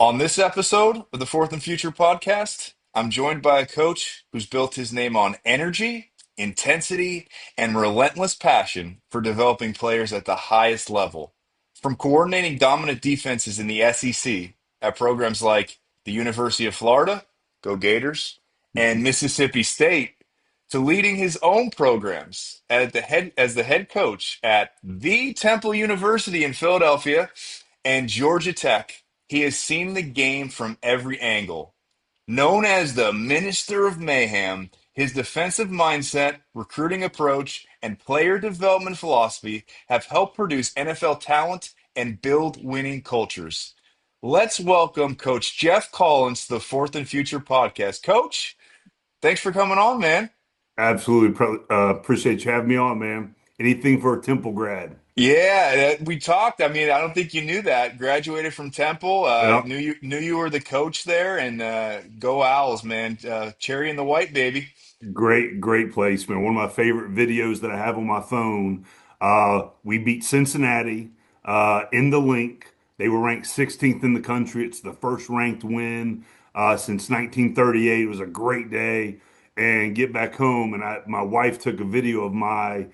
On this episode of the Fourth and Future podcast, I'm joined by a coach who's built his name on energy, intensity, and relentless passion for developing players at the highest level. From coordinating dominant defenses in the SEC at programs like the University of Florida, go Gators, and Mississippi State, to leading his own programs as the head coach at the Temple University in Philadelphia and Georgia Tech. He has seen the game from every angle. Known as the Minister of Mayhem, his defensive mindset, recruiting approach, and player development philosophy have helped produce NFL talent and build winning cultures. Let's welcome Coach Geoff Collins to the Fourth and Future podcast. Coach, thanks for coming on, man. Absolutely. Appreciate you having me on, man. Anything for a Temple grad. Yeah, we talked. I mean, I don't think you knew that. Graduated from Temple. Yeah. Knew you were the coach there, and go Owls, man. Cherry and the white, baby. Great place, man. One of my favorite videos that I have on my phone. We beat Cincinnati in the link. They were ranked 16th in the country. It's the first ranked win since 1938. It was a great day. And get back home, and my wife took a video of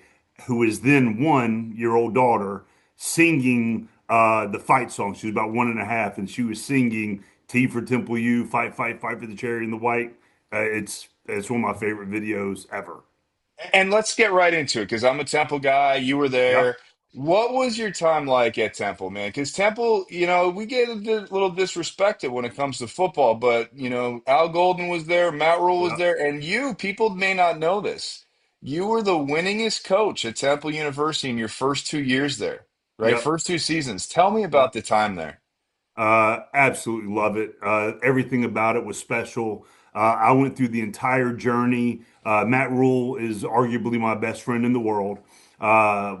who is then 1 year old daughter, singing the fight song. She was about one and a half, and she was singing T for Temple U, fight, fight, fight for the cherry and the white. It's one of my favorite videos ever. And let's get right into it because I'm a Temple guy. You were Yep. there. What was your time like at Temple, man? Because Temple, we get little disrespected when it comes to football, but Al Golden was there, Matt Rule was Yep. there, and people may not know this. You were the winningest coach at Temple University in your first 2 years there, right? Yep. First two seasons. Tell me Yep. about the time there. Absolutely love it. Everything about it was special. I went through the entire journey. Matt Rule is arguably my best friend in the world.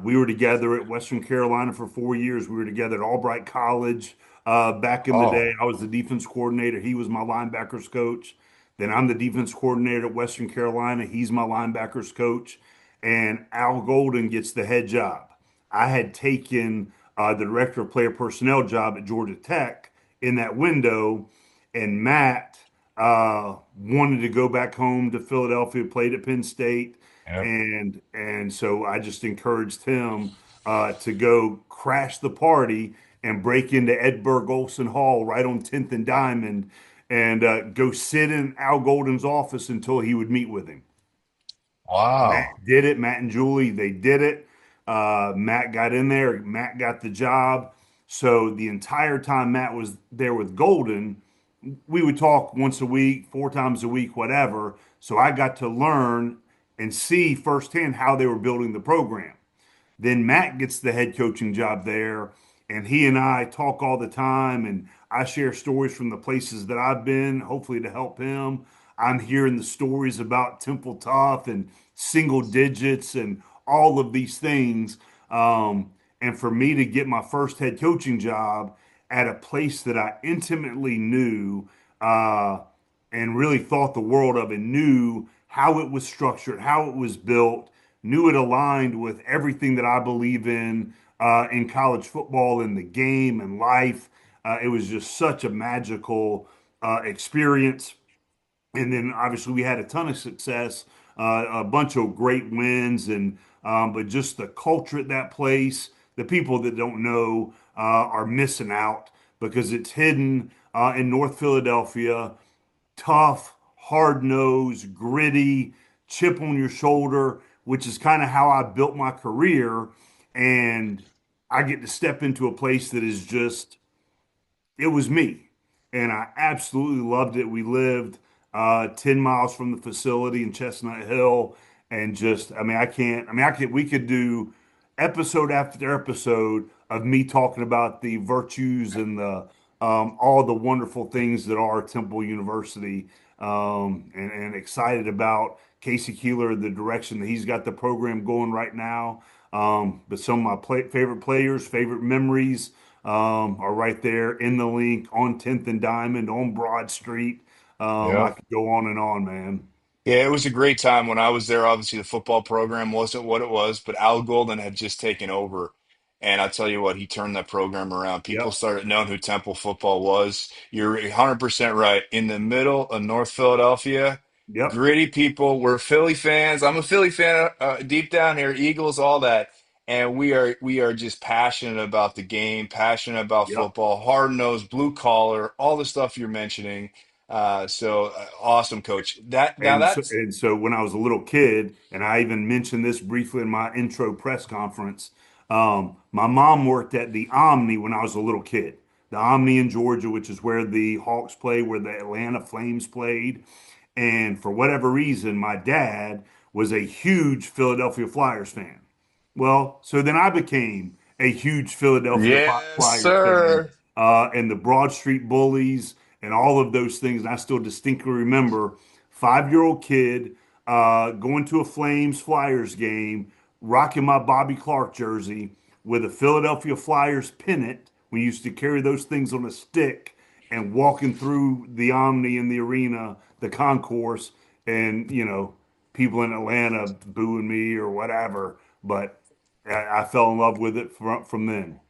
We were together at Western Carolina for 4 years. We were together at Albright College back in the day. Oh, I was the defense coordinator. He was my linebackers coach. Then I'm the defense coordinator at Western Carolina. He's my linebackers coach. And Al Golden gets the head job. I had taken the director of player personnel job at Georgia Tech in that window, and Matt wanted to go back home to Philadelphia, played at Penn State, yep. and so I just encouraged him to go crash the party and break into Edberg Olson Hall right on 10th and Diamond and go sit in Al Golden's office until he would meet with him. Matt Wow. did it. Matt and Julie, they did it. Matt got in there. Matt got the job. So the entire time Matt was there with Golden, we would talk once a week, 4 times a week, whatever. So I got to learn and see firsthand how they were building the program. Then Matt gets the head coaching job there, and he and I talk all the time, and I share stories from the places that I've been, hopefully to help him. I'm hearing the stories about Temple Tough and single digits and all of these things. And for me to get my first head coaching job at a place that I intimately knew uh, and really thought the world of and knew how it was structured, how it was built, knew it aligned with everything that I believe in college football and the game and life. It was just such a magical experience. And then obviously we had a ton of success, a bunch of great wins, and but just the culture at that place, the people that don't know are missing out because it's hidden in North Philadelphia, tough, hard nosed, gritty, chip on your shoulder, which is kind of how I built my career. And I get to step into a place that is just, it was me. And I absolutely loved it. We lived 10 miles from the facility in Chestnut Hill. And just, we could do episode after episode of me talking about the virtues and all the wonderful things that are Temple University, and excited about Casey Keeler, the direction that he's got the program going right now. But some of my favorite players, favorite memories are right there in the link on 10th and Diamond on Broad Street. I Yep. could go on and on, man. Yeah, it was a great time when I was there. Obviously, the football program wasn't what it was, but Al Golden had just taken over. And I tell you what, he turned that program around. People Yep. started knowing who Temple football was. You're 100% right. In the middle of North Philadelphia, Yep. gritty people. We're Philly fans. I'm a Philly fan deep down here, Eagles, all that. And we are just passionate about the game, passionate about Yep. football, hard nosed, blue collar, all the stuff you're mentioning. Awesome, coach. That now that's And so when I was a little kid, and I even mentioned this briefly in my intro press conference, my mom worked at the Omni when I was a little kid. The Omni in Georgia, which is where the Hawks play, where the Atlanta Flames played. And for whatever reason, my dad was a huge Philadelphia Flyers fan. Well, so then I became a huge Philadelphia yes, Flyers fan, sir. and the Broad Street Bullies and all of those things. And I still distinctly remember 5-year-old kid going to a Flames Flyers game, rocking my Bobby Clark jersey with a Philadelphia Flyers pennant. We used to carry those things on a stick and walking through the Omni in the arena, the concourse, and people in Atlanta booing me or whatever. But I fell in love with it from then.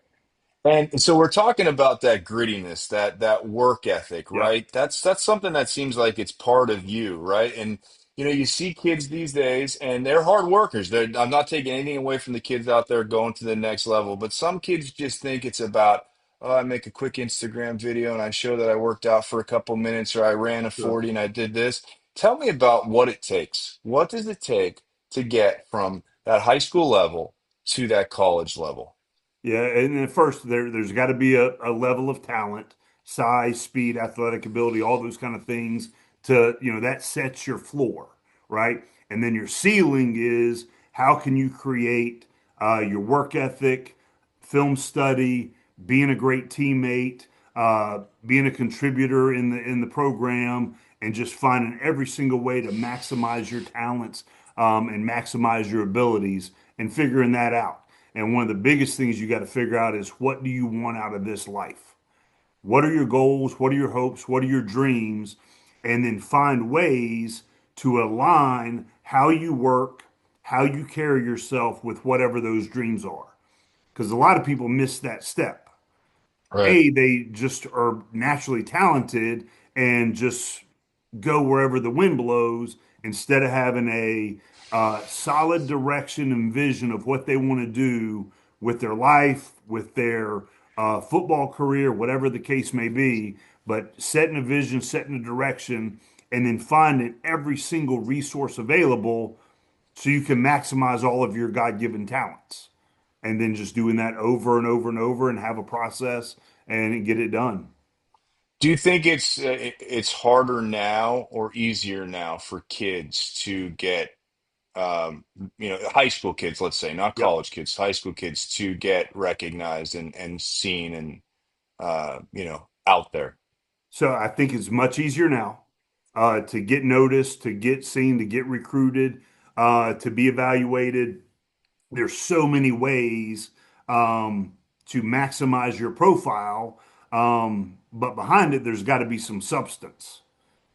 And so we're talking about that grittiness, that work ethic, Yep. right? That's something that seems like it's part of you, right? And you see kids these days, and they're hard workers. I'm not taking anything away from the kids out there going to the next level, but some kids just think it's about, oh, I make a quick Instagram video and I show that I worked out for a couple minutes, or I ran a Sure. 40 and I did this. Tell me about what it takes. What does it take to get from that high school level to that college level? Yeah, and at first there's got to be a level of talent, size, speed, athletic ability, all those kind of things to, that sets your floor, right? And then your ceiling is how can you create your work ethic, film study, being a great teammate, being a contributor in the program, and just finding every single way to maximize your talents and maximize your abilities and figuring that out. And one of the biggest things you got to figure out is what do you want out of this life? What are your goals? What are your hopes? What are your dreams? And then find ways to align how you work, how you carry yourself with whatever those dreams are. Because a lot of people miss that step. Right. They just are naturally talented and just go wherever the wind blows instead of having a solid direction and vision of what they want to do with their life, with their football career, whatever the case may be. But setting a vision, setting a direction, and then finding every single resource available so you can maximize all of your God-given talents. And then just doing that over and over and over and have a process and get it done. Do you think it's harder now or easier now for kids to get high school kids, let's say, not Yep. college kids, high school kids to get recognized and seen and out there? So I think it's much easier now to get noticed, to get seen, to get recruited, to be evaluated. There's so many ways to maximize your profile, but behind it, there's got to be some substance.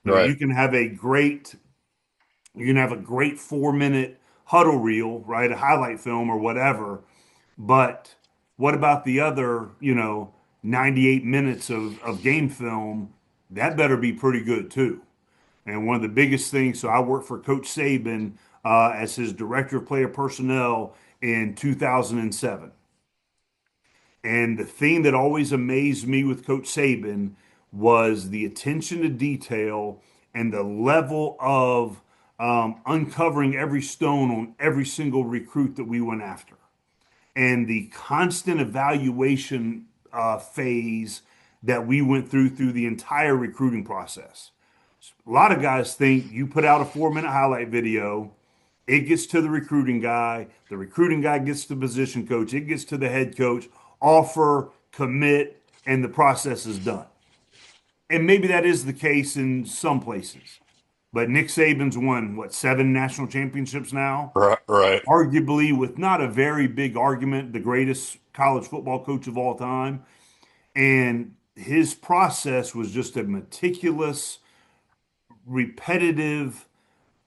Right. You can have a great 4-minute huddle reel, right? A highlight film or whatever. But what about the other, 98 minutes of game film? That better be pretty good too. And one of the biggest things, so I worked for Coach Saban as his director of player personnel in 2007. And the thing that always amazed me with Coach Saban was the attention to detail and the level of uncovering every stone on every single recruit that we went after and the constant evaluation phase that we went through the entire recruiting process. A lot of guys think you put out a 4-minute highlight video, it gets to the recruiting guy gets to the position coach, it gets to the head coach, offer, commit, and the process is done. And maybe that is the case in some places. But Nick Saban's won, what, 7 national championships now? Right. Right. Arguably, with not a very big argument, the greatest college football coach of all time. And his process was just a meticulous, repetitive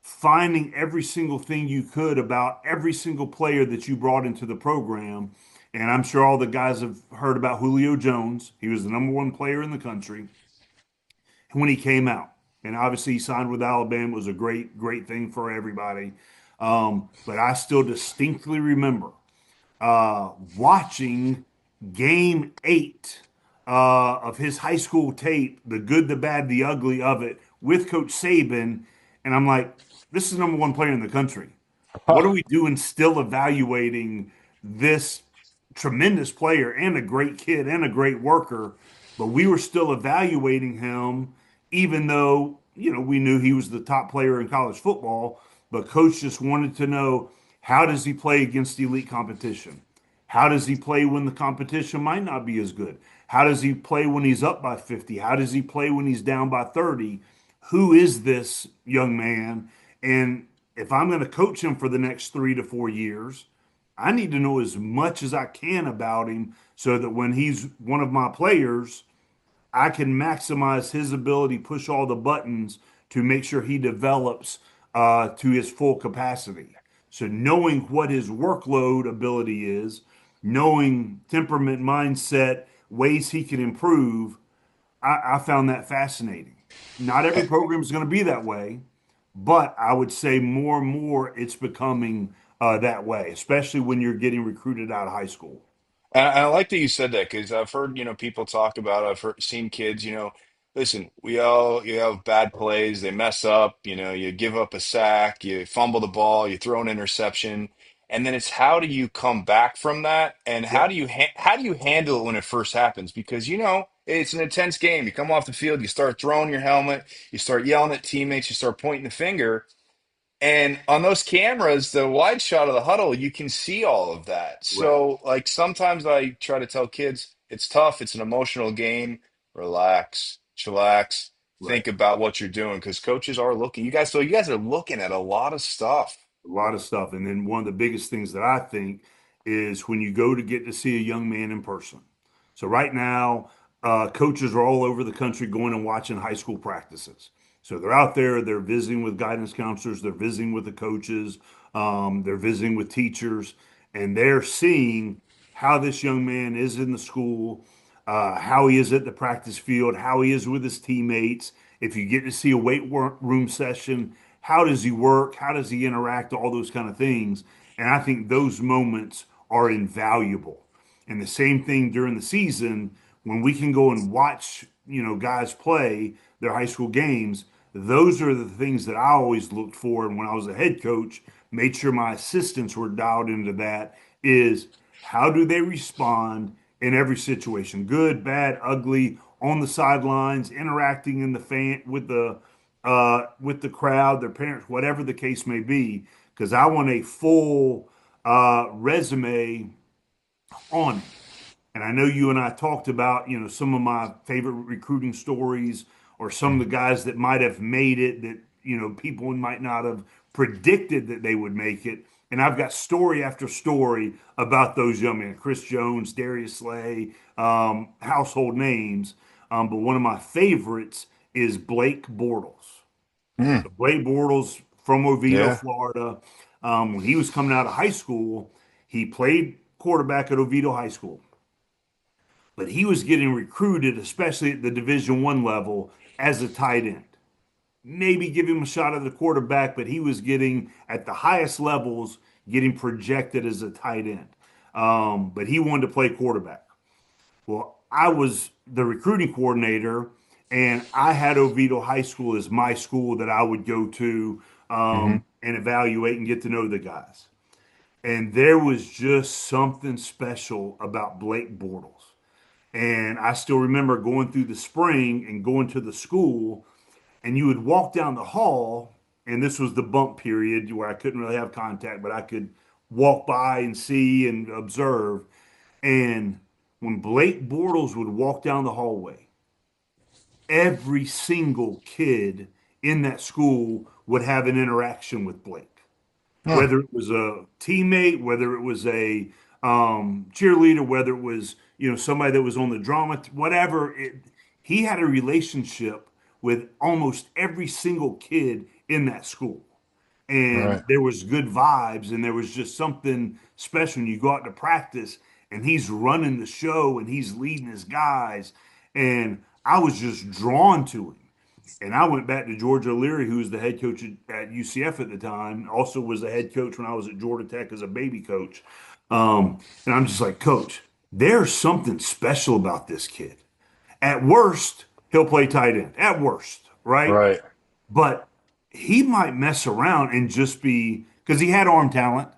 finding every single thing you could about every single player that you brought into the program. And I'm sure all the guys have heard about Julio Jones. He was the number one player in the country when he came out. And obviously, he signed with Alabama. It was a great, great thing for everybody. But I still distinctly remember watching game 8 of his high school tape, the good, the bad, the ugly of it, with Coach Saban. And I'm like, this is the number one player in the country. What are we doing still evaluating this tremendous player and a great kid and a great worker? But we were still evaluating him, even though, we knew he was the top player in college football. But coach just wanted to know, how does he play against elite competition? How does he play when the competition might not be as good? How does he play when he's up by 50? How does he play when he's down by 30? Who is this young man? And if I'm going to coach him for the next 3 to 4 years, I need to know as much as I can about him so that when he's one of my players, I can maximize his ability, push all the buttons to make sure he develops to his full capacity. So knowing what his workload ability is, knowing temperament, mindset, ways he can improve, I found that fascinating. Not every program is going to be that way, but I would say more and more it's becoming that way, especially when you're getting recruited out of high school. And I like that you said that because I've heard, people talk about, seen kids, listen, you have bad plays, they mess up, you give up a sack, you fumble the ball, you throw an interception, and then it's how do you come back from that, and Yep, how do you handle it when it first happens? Because it's an intense game. You come off the field, you start throwing your helmet, you start yelling at teammates, you start pointing the finger. And on those cameras, the wide shot of the huddle, you can see all of that. right, So, like, sometimes I try to tell kids it's tough, it's an emotional game. Relax, chillax, right. think about what you're doing because coaches are looking. You guys are looking at a lot of stuff. A lot of stuff. And then one of the biggest things that I think is when you go to get to see a young man in person. So right now, coaches are all over the country going and watching high school practices. So they're out there, they're visiting with guidance counselors, they're visiting with the coaches, they're visiting with teachers, and they're seeing how this young man is in the school, how he is at the practice field, how he is with his teammates. If you get to see a room session, how does he work? How does he interact? All those kind of things. And I think those moments are invaluable. And the same thing during the season when we can go and watch, guys play their high school games. Those are the things that I always looked for. And when I was a head coach, made sure my assistants were dialed into that is how do they respond in every situation, good, bad, ugly, on the sidelines, interacting in the fan with the crowd, their parents, whatever the case may be, because I want a full resume on him. And I know you and I talked about, some of my favorite recruiting stories or some of the guys that might have made it that, people might not have predicted that they would make it. And I've got story after story about those young men, Chris Jones, Darius Slay, household names. But one of my favorites is Blake Bortles. Mm, So Blake Bortles from Oviedo, yeah. Florida. When he was coming out of high school, he played quarterback at Oviedo High School, but he was getting recruited, especially at the Division I level, as a tight end. Maybe give him a shot at the quarterback, but he was getting at the highest levels, getting projected as a tight end. But he wanted to play quarterback. Well, I was the recruiting coordinator, and I had Oviedo High School as my school that I would go to Hmm. and evaluate and get to know the guys. And there was just something special about Blake Bortles. And I still remember going through the spring and going to the school, and you would walk down the hall, and this was the bump period where I couldn't really have contact, but I could walk by and see and observe. And when Blake Bortles would walk down the hallway, every single kid in that school would have an interaction with Blake, Huh. whether it was a teammate, whether it was a cheerleader, whether it was somebody that was on the drama, whatever. He had a relationship with almost every single kid in that school, and Right. there was good vibes, and there was just something special when you go out to practice and he's running the show and he's leading his guys. And I was just drawn to him. And I went back to George O'Leary, who was the head coach at UCF at the time, also was the head coach when I was at Georgia Tech as a baby coach. And I'm just like, Coach, there's something special about this kid. At worst, he'll play tight end. At worst, right? Right. But he might mess around and just be because he had arm talent.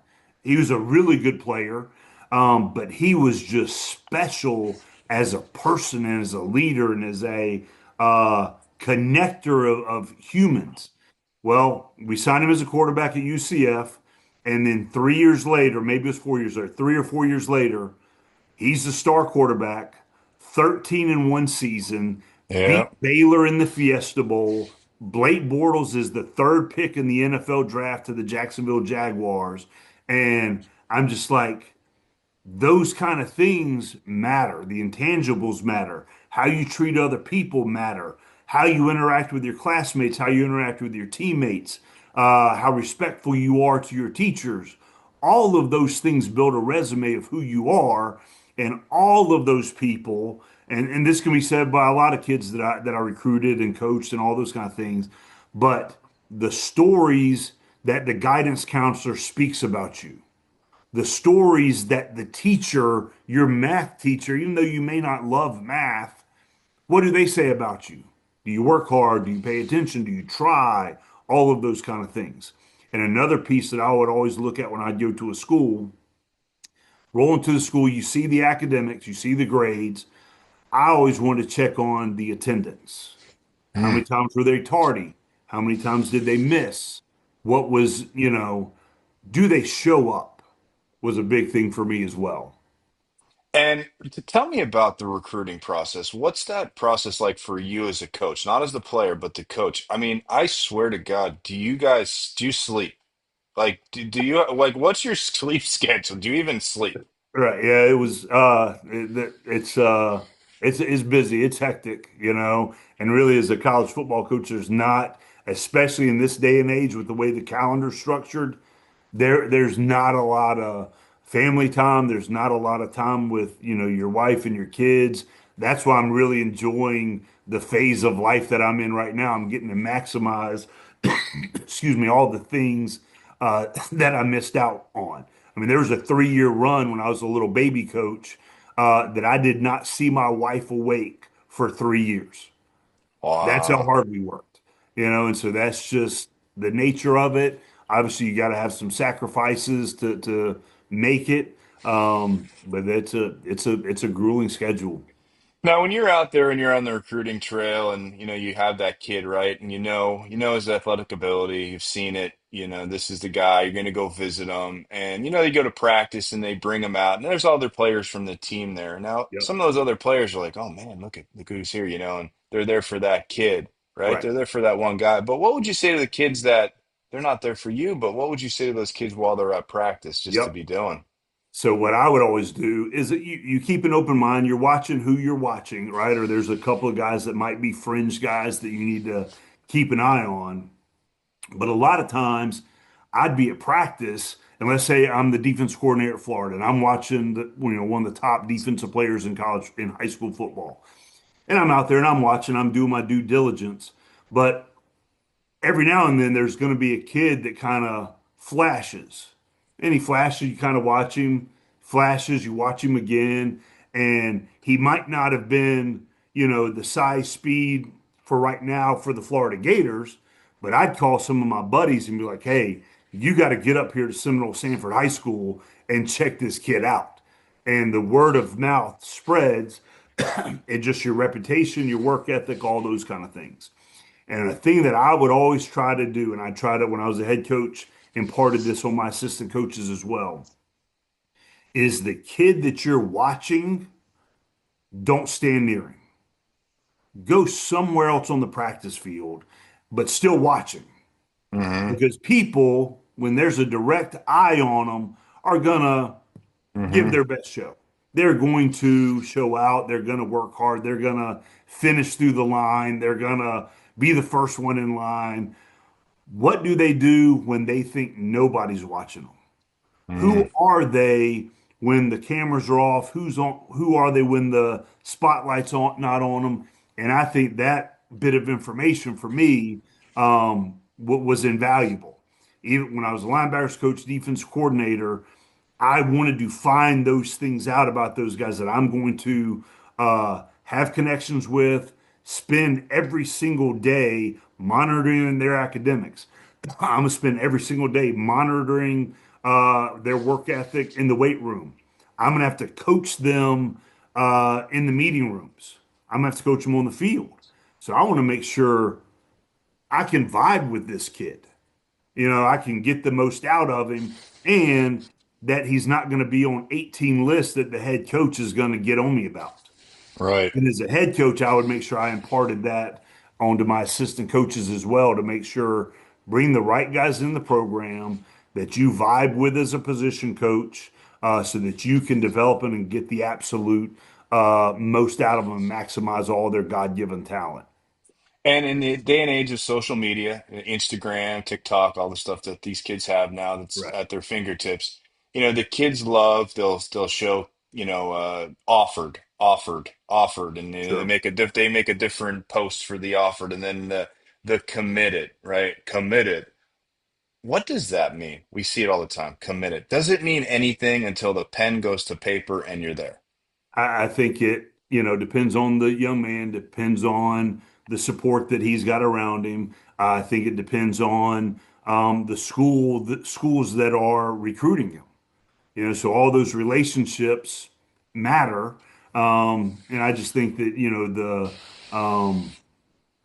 He was a really good player, but he was just special as a person and as a leader and as a connector of humans. Well, we signed him as a quarterback at UCF, and then 3 years later, maybe it was 4 years later, 3 or 4 years later, he's the star quarterback, 13 in one season, beat Yeah. Baylor in the Fiesta Bowl. Blake Bortles is the third pick in the NFL draft to the Jacksonville Jaguars. And I'm just like, those kind of things matter. The intangibles matter. How you treat other people matter. How you interact with your classmates, how you interact with your teammates, how respectful you are to your teachers. All of those things build a resume of who you are, and all of those people. And this can be said by a lot of kids that I recruited and coached and all those kind of things. But the stories that the guidance counselor speaks about you, the stories that the teacher, your math teacher, even though you may not love math, what do they say about you? Do you work hard? Do you pay attention? Do you try? All of those kind of things. And another piece that I would always look at when I go to a school, roll into the school, you see the academics, you see the grades. I always want to check on the attendance. How Mm. many times were they tardy? How many times did they miss? What was, do they show up? Was a big thing for me as well. And to tell me about the recruiting process. What's that process like for you as a coach? Not as the player, but the coach. I mean, I swear to God, do you sleep? Like, do you like what's your sleep schedule? Do you even sleep? Right. Yeah, it was it's busy, it's hectic, and really as a college football coach, there's not, especially in this day and age with the way the calendar's structured, there's not a lot of family time. There's not a lot of time with, your wife and your kids. That's why I'm really enjoying the phase of life that I'm in right now. I'm getting to maximize, excuse me, all the things that I missed out on. I mean, there was a 3 year run when I was a little baby coach that I did not see my wife awake for 3 years. That's how Wow. hard we worked, and so that's just the nature of it. Obviously, you got to have some sacrifices to make it, but it's a grueling schedule. Now, when you're out there and you're on the recruiting trail and you have that kid, right? And his athletic ability, you've seen it, this is the guy, you're going to go visit him. And they go to practice and they bring him out. And there's other players from the team there. Now, Yep. some of those other players are like, "Oh man, look who's here," and they're there for that kid, right? Right. They're there for that one guy. But what would you say to the kids that they're not there for you, but what would you say to those kids while they're at practice just to Yep. be doing? So what I would always do is that you keep an open mind. You're watching who you're watching, right? Or there's a couple of guys that might be fringe guys that you need to keep an eye on. But a lot of times I'd be at practice, and let's say I'm the defense coordinator at Florida, and I'm watching one of the top defensive players in college in high school football. And I'm out there and I'm watching, I'm doing my due diligence. But every now and then there's going to be a kid that kind of flashes. And he flashes, you kind of watch him, flashes, you watch him again, and he might not have been, the size speed for right now for the Florida Gators, but I'd call some of my buddies and be like, hey, you got to get up here to Seminole Sanford High School and check this kid out. And the word of mouth spreads, and just your reputation, your work ethic, all those kind of things. And a thing that I would always try to do, and I tried it when I was a head coach, imparted this on my assistant coaches as well, is the kid that you're watching, don't stand near him. Go somewhere else on the practice field, but still watch him. Hmm. Because people, when there's a direct eye on them, are going to give Hmm. their best show. They're going to show out. They're going to work hard. They're going to finish through the line. They're going to be the first one in line. What do they do when they think nobody's watching them? Mm, Who are they when the cameras are off? Who are they when the spotlight's on not on them? And I think that bit of information for me was invaluable. Even when I was a linebackers coach, defense coordinator, I wanted to find those things out about those guys that I'm going to have connections with, spend every single day monitoring their academics. I'm gonna spend every single day monitoring their work ethic in the weight room. I'm gonna have to coach them in the meeting rooms. I'm gonna have to coach them on the field. So I want to make sure I can vibe with this kid. I can get the most out of him, and that he's not going to be on 18 lists that the head coach is going to get on me about. right. And as a head coach, I would make sure I imparted that onto my assistant coaches as well to make sure bring the right guys in the program that you vibe with as a position coach, so that you can develop them and get the absolute most out of them and maximize all their God-given talent. And in the day and age of social media, Instagram, TikTok, all the stuff that these kids have now that's Right. at their fingertips, the kids love, they'll show, offered, and Sure. they make a different post for the offered, and then the committed, right? Committed. What does that mean? We see it all the time. Committed. Does it mean anything until the pen goes to paper and you're there? I think it depends on the young man, depends on the support that he's got around him. I think it depends on the schools that are recruiting him. So all those relationships matter. And I just think that,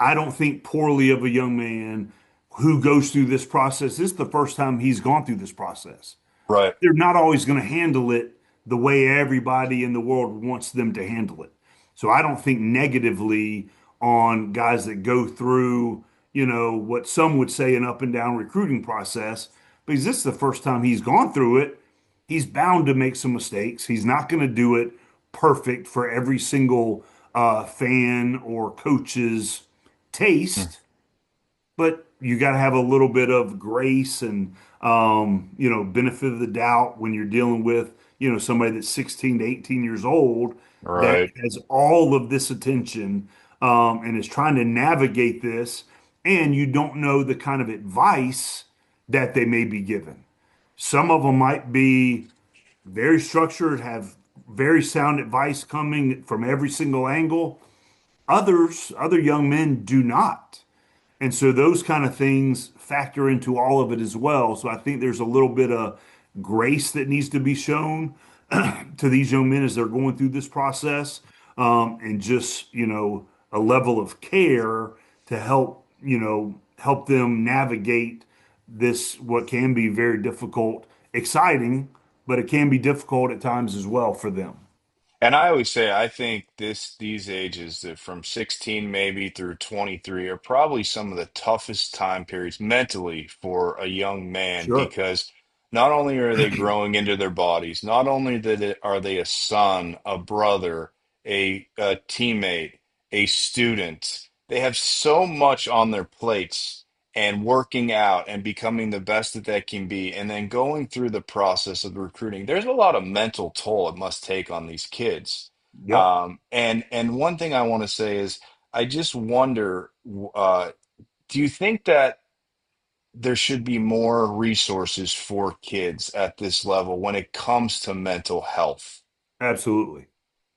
I don't think poorly of a young man who goes through this process. This is the first time he's gone through this process. Right. They're not always going to handle it the way everybody in the world wants them to handle it. So I don't think negatively on guys that go through, what some would say an up and down recruiting process, because this is the first time he's gone through it. He's bound to make some mistakes. He's not going to do it perfect for every single fan or coach's Hmm. taste, but you got to have a little bit of grace and benefit of the doubt when you're dealing with somebody that's 16 to 18 years old that Right. has all of this attention, and is trying to navigate this, and you don't know the kind of advice that they may be given. Some of them might be very structured, have very sound advice coming from every single angle. Other young men do not. And so those kind of things factor into all of it as well. So I think there's a little bit of grace that needs to be shown to these young men as they're going through this process, and just, a level of care to help them navigate this, what can be very difficult, exciting, but it can be difficult at times as well for them. And I always say, I think these ages that from 16 maybe through 23 are probably some of the toughest time periods mentally for a young man Sure. because not only are they growing into their bodies, not only are they a son, a brother, a teammate, a student, they have so much on their plates and working out and becoming the best that they can be, and then going through the process of recruiting. There's a lot of mental toll it must take on these kids. Yep. And one thing I want to say is, I just wonder, do you think that there should be more resources for kids at this level when it comes to mental health? Absolutely.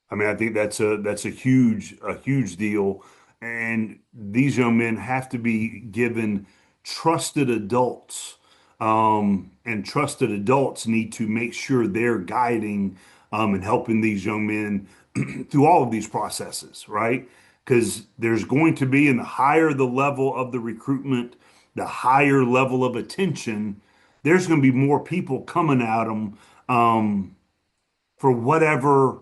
I mean, I think that's a huge deal, and these young men have to be given trusted adults, and trusted adults need to make sure they're guiding, and helping these young men through all of these processes, right? Because there's going to be, and the higher the level of the recruitment, the higher level of attention, there's going to be more people coming at them, for whatever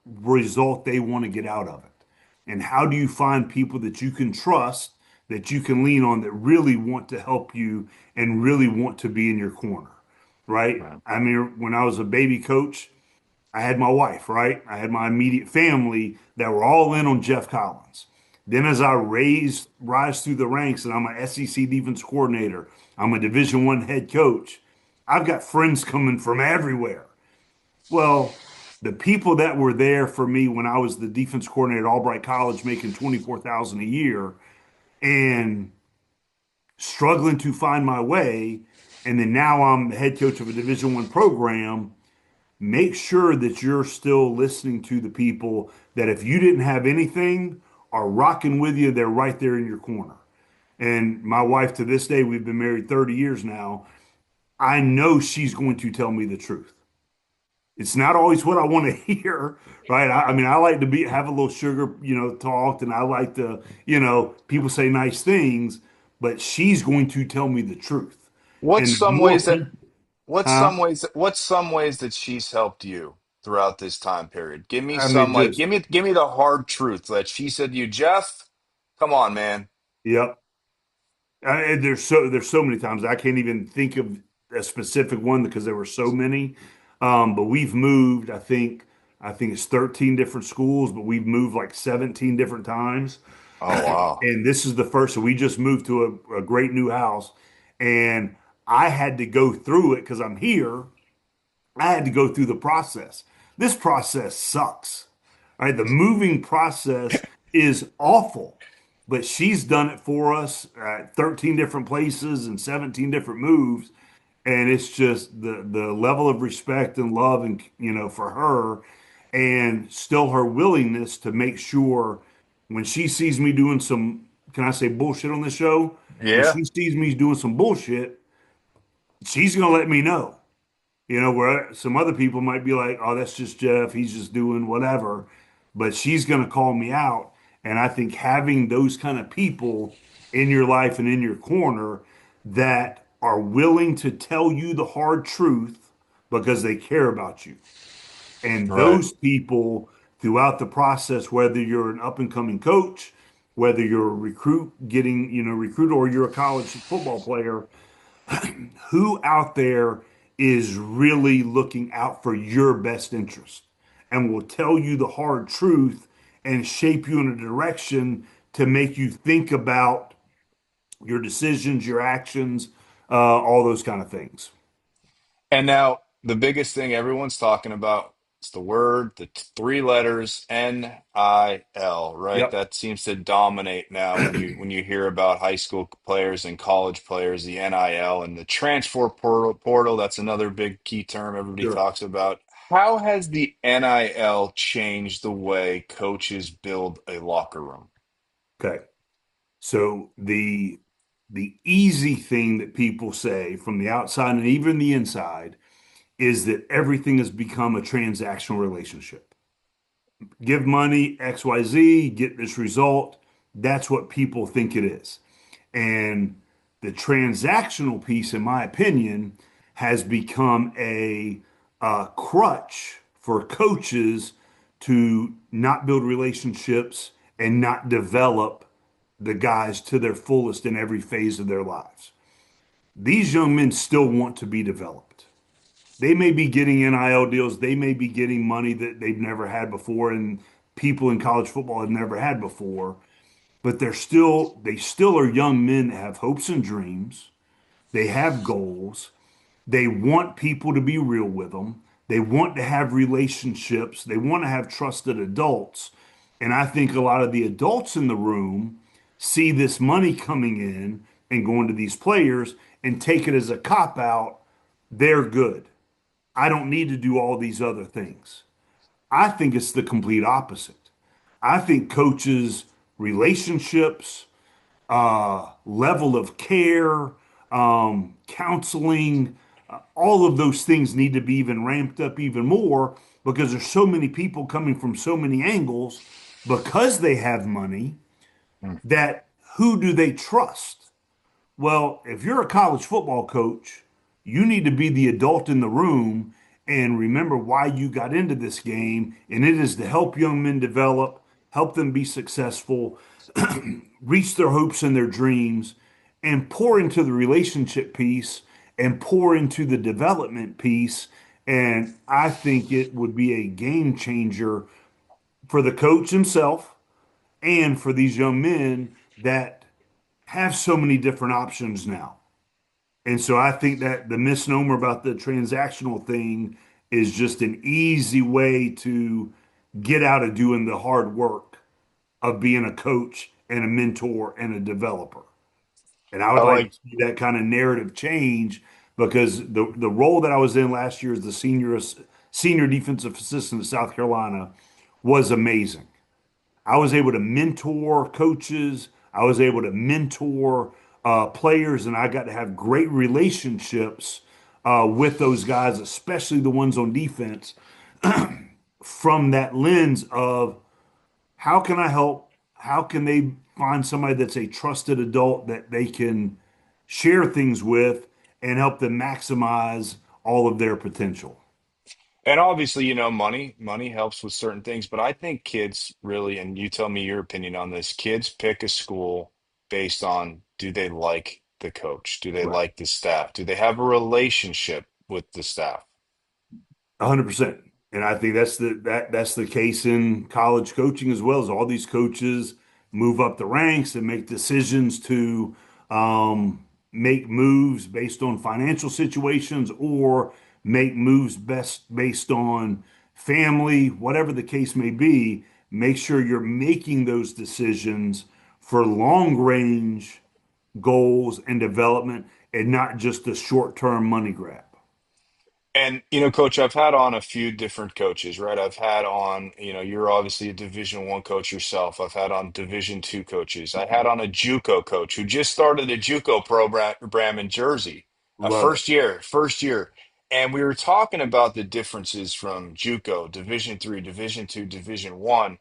result they want to get out of it. And how do you find people that you can trust, that you can lean on, that really want to help you and really want to be in your corner, right? Right. I mean, when I was a baby coach, I had my wife, right? I had my immediate family that were all in on Geoff Collins. Then as I rise through the ranks and I'm an SEC defense coordinator, I'm a Division I head coach, I've got friends coming from everywhere. Well, the people that were there for me when I was the defense coordinator at Albright College making 24,000 a year and struggling to find my way, and then now I'm the head coach of a Division I program, make sure that you're still listening to the people that if you didn't have anything are rocking with you, they're right there in your corner. And my wife to this day, we've been married 30 years now. I know she's going to tell me the truth. It's not always what I want to hear, right? I mean, I like to have a little sugar, talked, and I like to, people say nice things, but she's going to tell me the truth. What's And the some more ways that people, what's huh? some ways what's some ways that she's helped you throughout this time period? Give me I some mean, like just, give me the hard truth that she said to you, Jeff. Come on, man. yep. There's so many times I can't even think of a specific one because there were so many. But we've moved. I think it's 13 different schools, but we've moved like 17 different times. Oh wow. And this is the first. So we just moved to a great new house, and I had to go through it because I'm here. I had to go through the process. This process sucks. All right, the moving process is awful, but she's done it for us at 13 different places and 17 different moves, and it's just the level of respect and love and for her, and still her willingness to make sure when she sees me doing some, can I say bullshit on this show? When Yeah. she sees me doing some bullshit, she's gonna let me know. Where some other people might be like, oh, that's just Jeff. He's just doing whatever. But she's going to call me out. And I think having those kind of people in your life and in your corner that are willing to tell you the hard truth because they care about you. And Right. those people throughout the process, whether you're an up and coming coach, whether you're a recruit, or you're a college football player, who out there is really looking out for your best interest and will tell you the hard truth and shape you in a direction to make you think about your decisions, your actions, all those kind of things. And now the biggest thing everyone's talking about is the word, the three letters NIL, right? Yep. That seems to dominate now when you hear about high school players and college players, the NIL and the transfer portal, that's another big key term everybody Sure. talks about. How has the NIL changed the way coaches build a locker room? Okay. So the easy thing that people say from the outside and even the inside is that everything has become a transactional relationship. Give money, XYZ, get this result. That's what people think it is. And the transactional piece, in my opinion, has become a crutch for coaches to not build relationships and not develop the guys to their fullest in every phase of their lives. These young men still want to be developed. They may be getting NIL deals. They may be getting money that they've never had before, and people in college football have never had before. But they still are young men that have hopes and dreams. They have goals. They want people to be real with them. They want to have relationships. They want to have trusted adults. And I think a lot of the adults in the room see this money coming in and going to these players and take it as a cop out. They're good. I don't need to do all these other things. I think it's the complete opposite. I think coaches' relationships, level of care, counseling, all of those things need to be even ramped up even more because there's so many people coming from so many angles because they have money Hmm. that who do they trust? Well, if you're a college football coach, you need to be the adult in the room and remember why you got into this game. And it is to help young men develop, help them be successful, reach their hopes and their dreams, and pour into the relationship piece and pour into the development piece. And I think it would be a game changer for the coach himself and for these young men that have so many different options now. And so I think that the misnomer about the transactional thing is just an easy way to get out of doing the hard work of being a coach and a mentor and a developer. And I I would like to like see that kind of narrative change because the role that I was in last year as the senior defensive assistant at South Carolina was amazing. I was able to mentor coaches. I was able to mentor players, and I got to have great relationships with those guys, especially the ones on defense, from that lens of how can I help? How can they find somebody that's a trusted adult that they can share things with and help them maximize all of their potential? And obviously, money helps with certain things, but I think kids really, and you tell me your opinion on this, kids pick a school based on do they like the coach? Do they Right. like the staff? Do they have a relationship with the staff? 100%. And I think that's the case in college coaching as well as all these coaches move up the ranks and make decisions to make moves based on financial situations or make moves best based on family, whatever the case may be. Make sure you're making those decisions for long range goals and development and not just a short term money grab. And, coach, I've had on a few different coaches, right? I've had on, you're obviously a Division One coach yourself. I've had on Division Two coaches. I had on a JUCO coach who just started a JUCO program in Jersey, a Love it. first year. And we were talking about the differences from JUCO, Division Three, Division Two, Division One.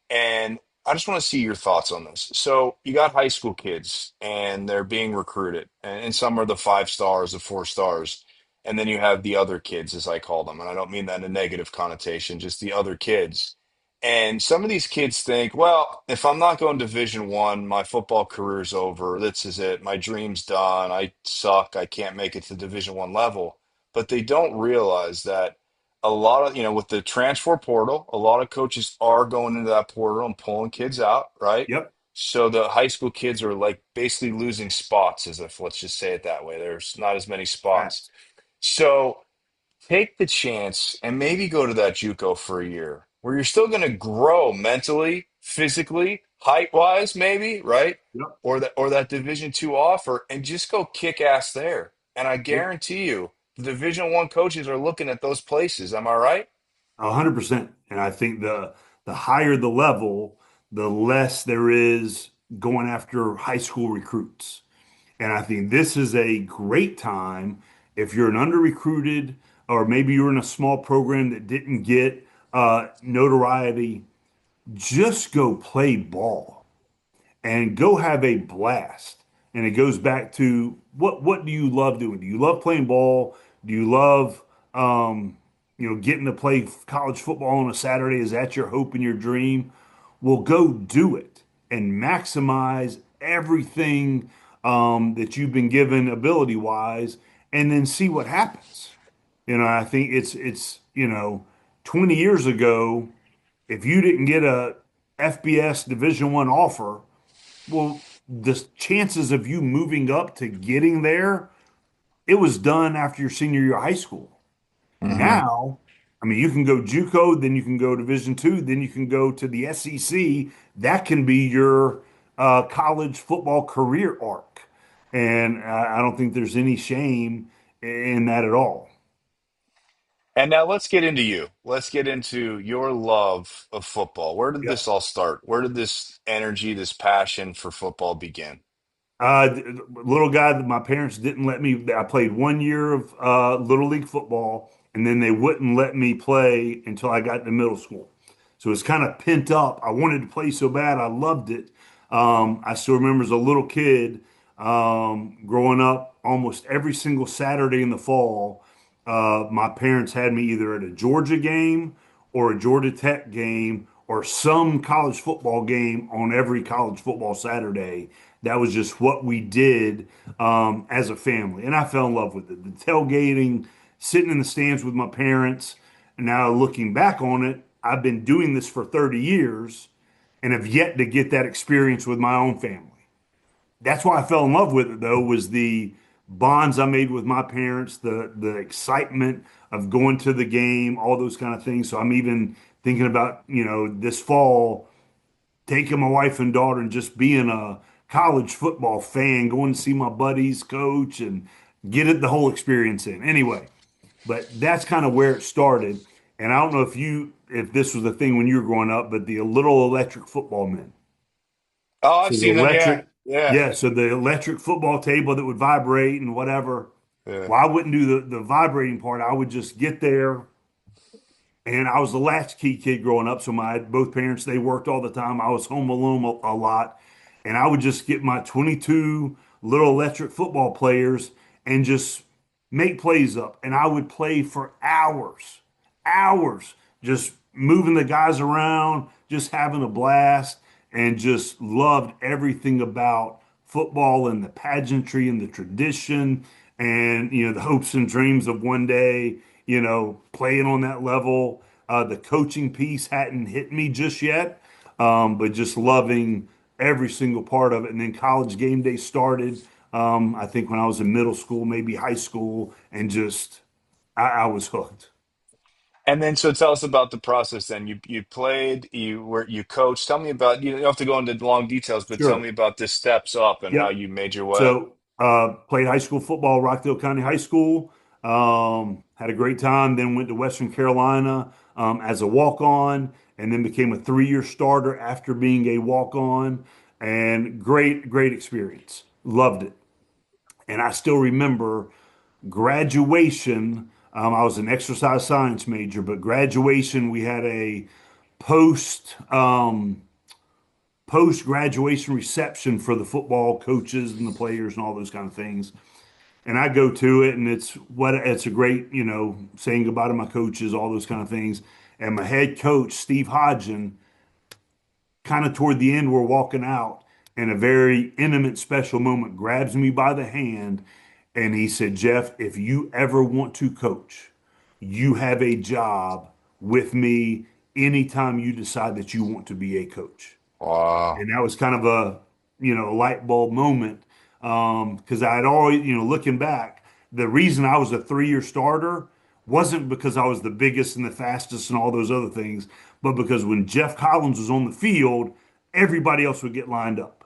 And I just want to see your thoughts on this. So you got high school kids and they're being recruited, and some are the 5 stars, the 4 stars. And then you have the other kids, as I call them. And I don't mean that in a negative connotation, just the other kids. And some of these kids think, well, if I'm not going Division One, my football career's over. This is it. My dream's done. I suck. I can't make it to Division One level. But they don't realize that a lot of, with the transfer portal, a lot of coaches are going into that portal and pulling kids out, right? Yep. So the high school kids are like basically losing spots, as if let's just say it that way. There's not as many spots. Facts. So take the chance and maybe go to that JUCO for a year where you're still going to grow mentally, physically, height wise, maybe, right? Yep. Or that Division Two offer and just go kick ass there. And I Yeah. guarantee you, the Division One coaches are looking at those places. Am I right? 100%. And I think the higher the level, the less there is going after high school recruits. And I think this is a great time if you're an under recruited or maybe you're in a small program that didn't get notoriety, just go play ball and go have a blast. And it goes back to what do you love doing? Do you love playing ball? Do you love getting to play college football on a Saturday? Is that your hope and your dream? Well, go do it and maximize everything that you've been given ability wise, and then see what happens. I think it's 20 years ago, if you didn't get a FBS Division One offer, well, the chances of you moving up to getting there, it was done after your senior year of high school. Hmm. Now, I mean, you can go JUCO, then you can go Division Two, then you can go to the SEC. That can be your college football career arc, and I don't think there's any shame in that at all. And now let's get into you. Let's get into your love of football. Where did this Yep. all start? Where did this energy, this passion for football begin? Little guy that my parents didn't let me. I played 1 year of little league football, and then they wouldn't let me play until I got to middle school. So it's kind of pent up. I wanted to play so bad. I loved it. I still remember as a little kid growing up, almost every single Saturday in the fall, my parents had me either at a Georgia game or a Georgia Tech game or some college football game on every college football Saturday. That was just what we did as a family. And I fell in love with it. The tailgating, sitting in the stands with my parents. And now looking back on it, I've been doing this for 30 years. and have yet to get that experience with my own family. That's why I fell in love with it though, was the bonds I made with my parents, the excitement of going to the game, all those kind of things. So I'm even thinking about, this fall taking my wife and daughter and just being a college football fan, going to see my buddies coach and get it the whole experience in. Anyway, but that's kind of where it started. And I don't know if this was a thing when you were growing up, but the little electric football men. Oh, I've So the seen them. Yeah, electric, yeah, yeah, so the electric football table that would vibrate and whatever. yeah. Well, I wouldn't do the vibrating part. I would just get there, and I was the latchkey kid growing up. So my both parents, they worked all the time. I was home alone a lot. And I would just get my 22 little electric football players and just make plays up. And I would play for hours, hours, just moving the guys around, just having a blast, and just loved everything about football and the pageantry and the tradition and, the hopes and dreams of one day, playing on that level. The coaching piece hadn't hit me just yet, but just loving every single part of it. And then college game day started, I think when I was in middle school, maybe high school, and just I was hooked. And then, so tell us about the process. Then you played, you coached. Tell me about. You don't have to go into long details, but tell me Sure. about the steps up and how Yep. you made your way. So played high school football, Rockdale County High School. Had a great time. Then went to Western Carolina as a walk-on, and then became a 3-year starter after being a walk-on. And great, great experience. Loved it. And I still remember graduation. I was an exercise science major, but graduation, we had a post graduation reception for the football coaches and the players and all those kind of things. And I go to it, and it's a great, saying goodbye to my coaches, all those kind of things. And my head coach, Steve Hodgen, kind of toward the end, we're walking out, and a very intimate, special moment grabs me by the hand, and he said, "Geoff, if you ever want to coach, you have a job with me anytime you decide that you want to be a coach." Wow. And that was kind of a light bulb moment, because I had always, looking back, the reason I was a 3-year starter wasn't because I was the biggest and the fastest and all those other things, but because when Geoff Collins was on the field, everybody else would get lined up.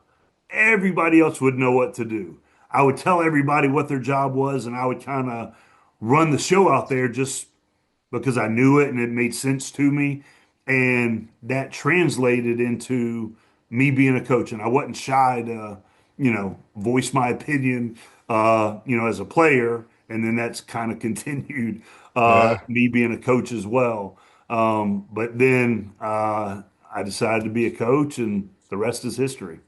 Everybody else would know what to do. I would tell everybody what their job was, and I would kind of run the show out there just because I knew it and it made sense to me. And that translated into me being a coach. And I wasn't shy to, voice my opinion, as a player. And then that's kind of continued, Yeah. me being a coach as well. But then I decided to be a coach, and the rest is history.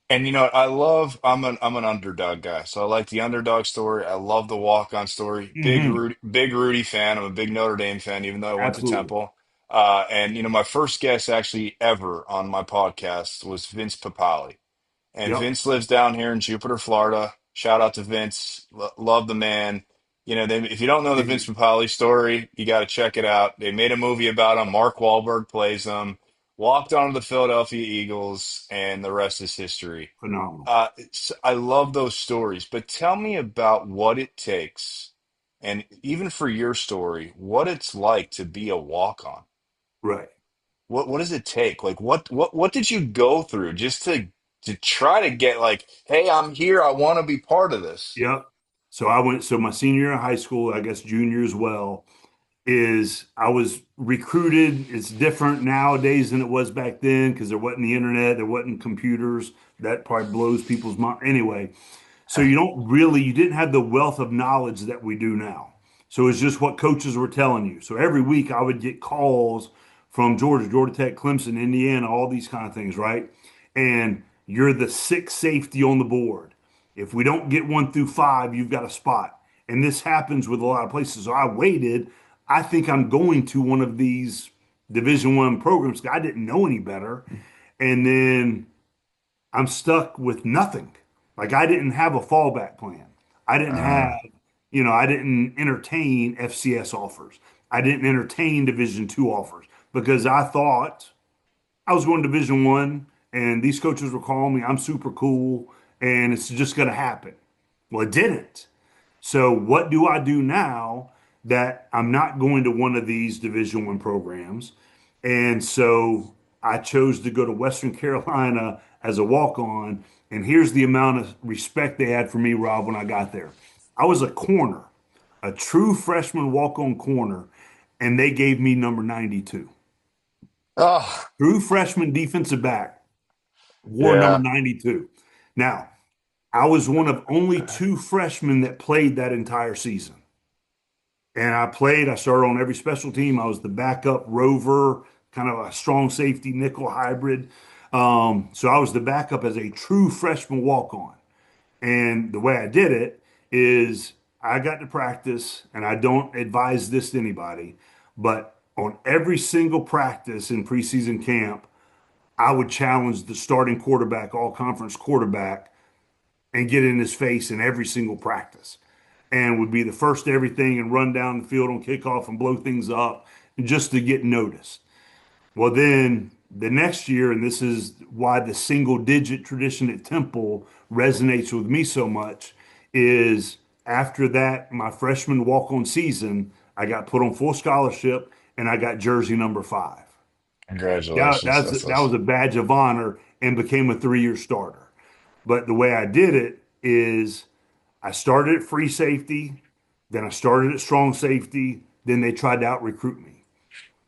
And I'm an underdog guy, so I like the underdog story. I love the walk-on story. Hmm. Big Rudy fan. I'm a big Notre Dame fan, even though I went to Absolutely. Temple. And my first guest actually ever on my podcast was Vince Papali. And Yep. Vince lives down here in Jupiter, Florida. Shout out to Vince. Love the man. If you don't know the Vince Papali story, you got to check it out. They made a movie about him. Mark Wahlberg plays him. Walked on to the Philadelphia Eagles, and the rest is history. Phenomenal. I love those stories, but tell me about what it takes, and even for your story, what it's like to be a walk-on. Right. What does it take? Like what did you go through just to try to get like, hey, I'm here, I want to be part of this. Yep. So my senior year of high school, I guess junior as well, is I was recruited. It's different nowadays than it was back then because there wasn't the internet, there wasn't computers. That probably blows people's mind. Anyway, so you didn't have the wealth of knowledge that we do now. So it's just what coaches were telling you. So every week I would get calls from Georgia, Georgia Tech, Clemson, Indiana, all these kind of things, right? And you're the sixth safety on the board. If we don't get 1 through 5, you've got a spot. And this happens with a lot of places. So I waited. I think I'm going to one of these Division 1 programs. I didn't know any better. And then I'm stuck with nothing. Like I didn't have a fallback plan. I didn't have, Uh, I didn't entertain FCS offers. I didn't entertain Division 2 offers because I thought I was going Division 1, and these coaches were calling me. I'm super cool, and it's just going to happen. Well, it didn't. So what do I do now that I'm not going to one of these Division 1 programs? And so I chose to go to Western Carolina as a walk-on. And here's the amount of respect they had for me, Rob, when I got there. I was a corner, a true freshman walk-on corner, and they gave me number 92. Oh, True freshman defensive back wore number yeah. 92. Now, I was one of only two freshmen that played that entire season. And I started on every special team. I was the backup rover, kind of a strong safety nickel hybrid. So I was the backup as a true freshman walk on. And the way I did it is I got to practice, and I don't advise this to anybody, but on every single practice in preseason camp, I would challenge the starting quarterback, all conference quarterback, and get in his face in every single practice and would be the first to everything and run down the field on kickoff and blow things up just to get noticed. Well, then the next year, and this is why the single digit tradition at Temple resonates with me so much, is after that, my freshman walk on season, I got put on full scholarship and I got jersey number 5. Congratulations. That was a badge of honor and became a 3-year starter. But the way I did it is I started at free safety, then I started at strong safety, then they tried to out recruit me.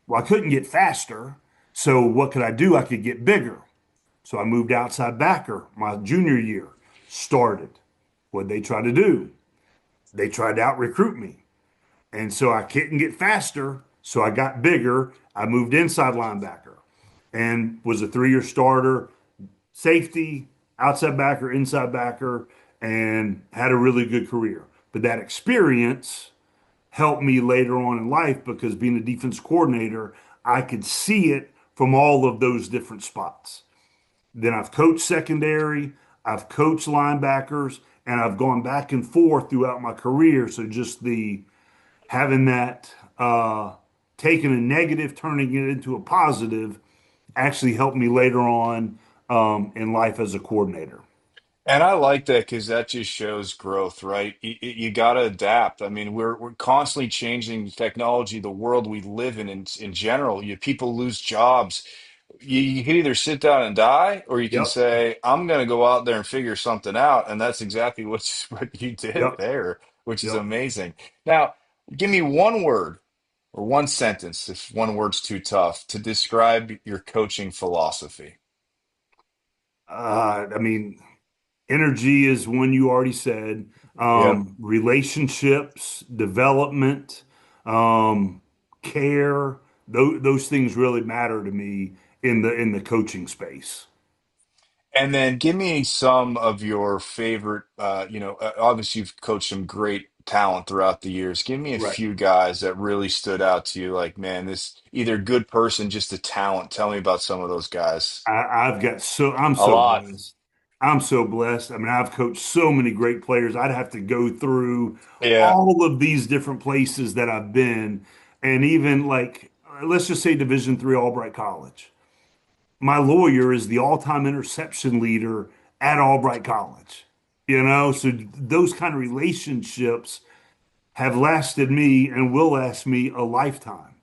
Well, I couldn't get faster, so what could I do? I could get bigger. So I moved outside backer my junior year, started. What they tried to do? They tried to out recruit me. And so I couldn't get faster, so I got bigger. I moved inside linebacker and was a 3-year starter, safety, outside backer, inside backer, and had a really good career. But that experience helped me later on in life because being a defense coordinator, I could see it from all of those different spots. Then I've coached secondary, I've coached linebackers, and I've gone back and forth throughout my career. So just the having that taking a negative, turning it into a positive, actually helped me later on in life as a coordinator. And I like that because that just shows growth, right? You got to adapt. I mean, we're constantly changing technology, the world we live in general. People lose jobs. You can either sit down and die, or you can Yep, say, "I'm going to go out there and figure something out." And that's exactly what you did yep, there, which is yep. amazing. Now, give me one word or one sentence, if one word's too tough, to describe your coaching philosophy. I mean, energy is one you already said. Yep. Relationships, development, um, care. Those things really matter to me in the coaching space. And then give me some of your favorite, obviously you've coached some great talent throughout the years. Give me a Right. few guys that really stood out to you, like, man, this either good person, just a talent. Tell me about some of those guys. I'm A so lot. blessed. I'm so blessed. I mean, I've coached so many great players. I'd have to go through Yeah, all of these different places that I've been, and even like let's just say Division 3 Albright College. My lawyer is the all-time interception leader at Albright College. So those kind of relationships have lasted me and will last me a lifetime.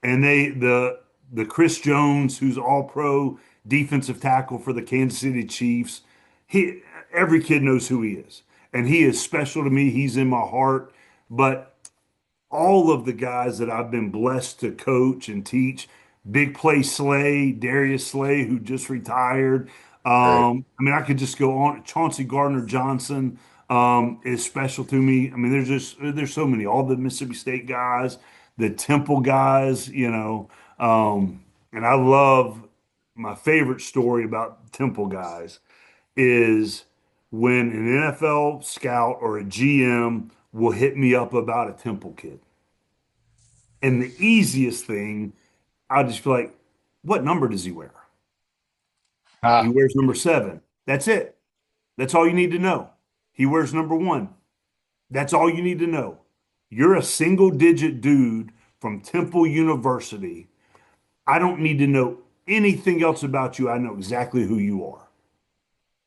And the Chris Jones, who's all pro defensive tackle for the Kansas City Chiefs, he every kid knows who he is. And he is special to me. He's in my heart. But all of the guys that I've been blessed to coach and teach. Big play Slay, Darius Slay, who just retired. great. I mean, I could just go on. Chauncey Gardner Johnson is special to me. I mean, there's so many. All the Mississippi State guys, the Temple guys, and I love my favorite story about Temple guys is when an NFL scout or a GM will hit me up about a Temple kid. And the easiest thing, I'll just be like, what number does he wear? He Ah, wears number 7. That's it. That's all you need to know. He wears number 1. That's all you need to know. You're a single digit dude from Temple University. I don't need to know anything else about you, I know exactly who you are.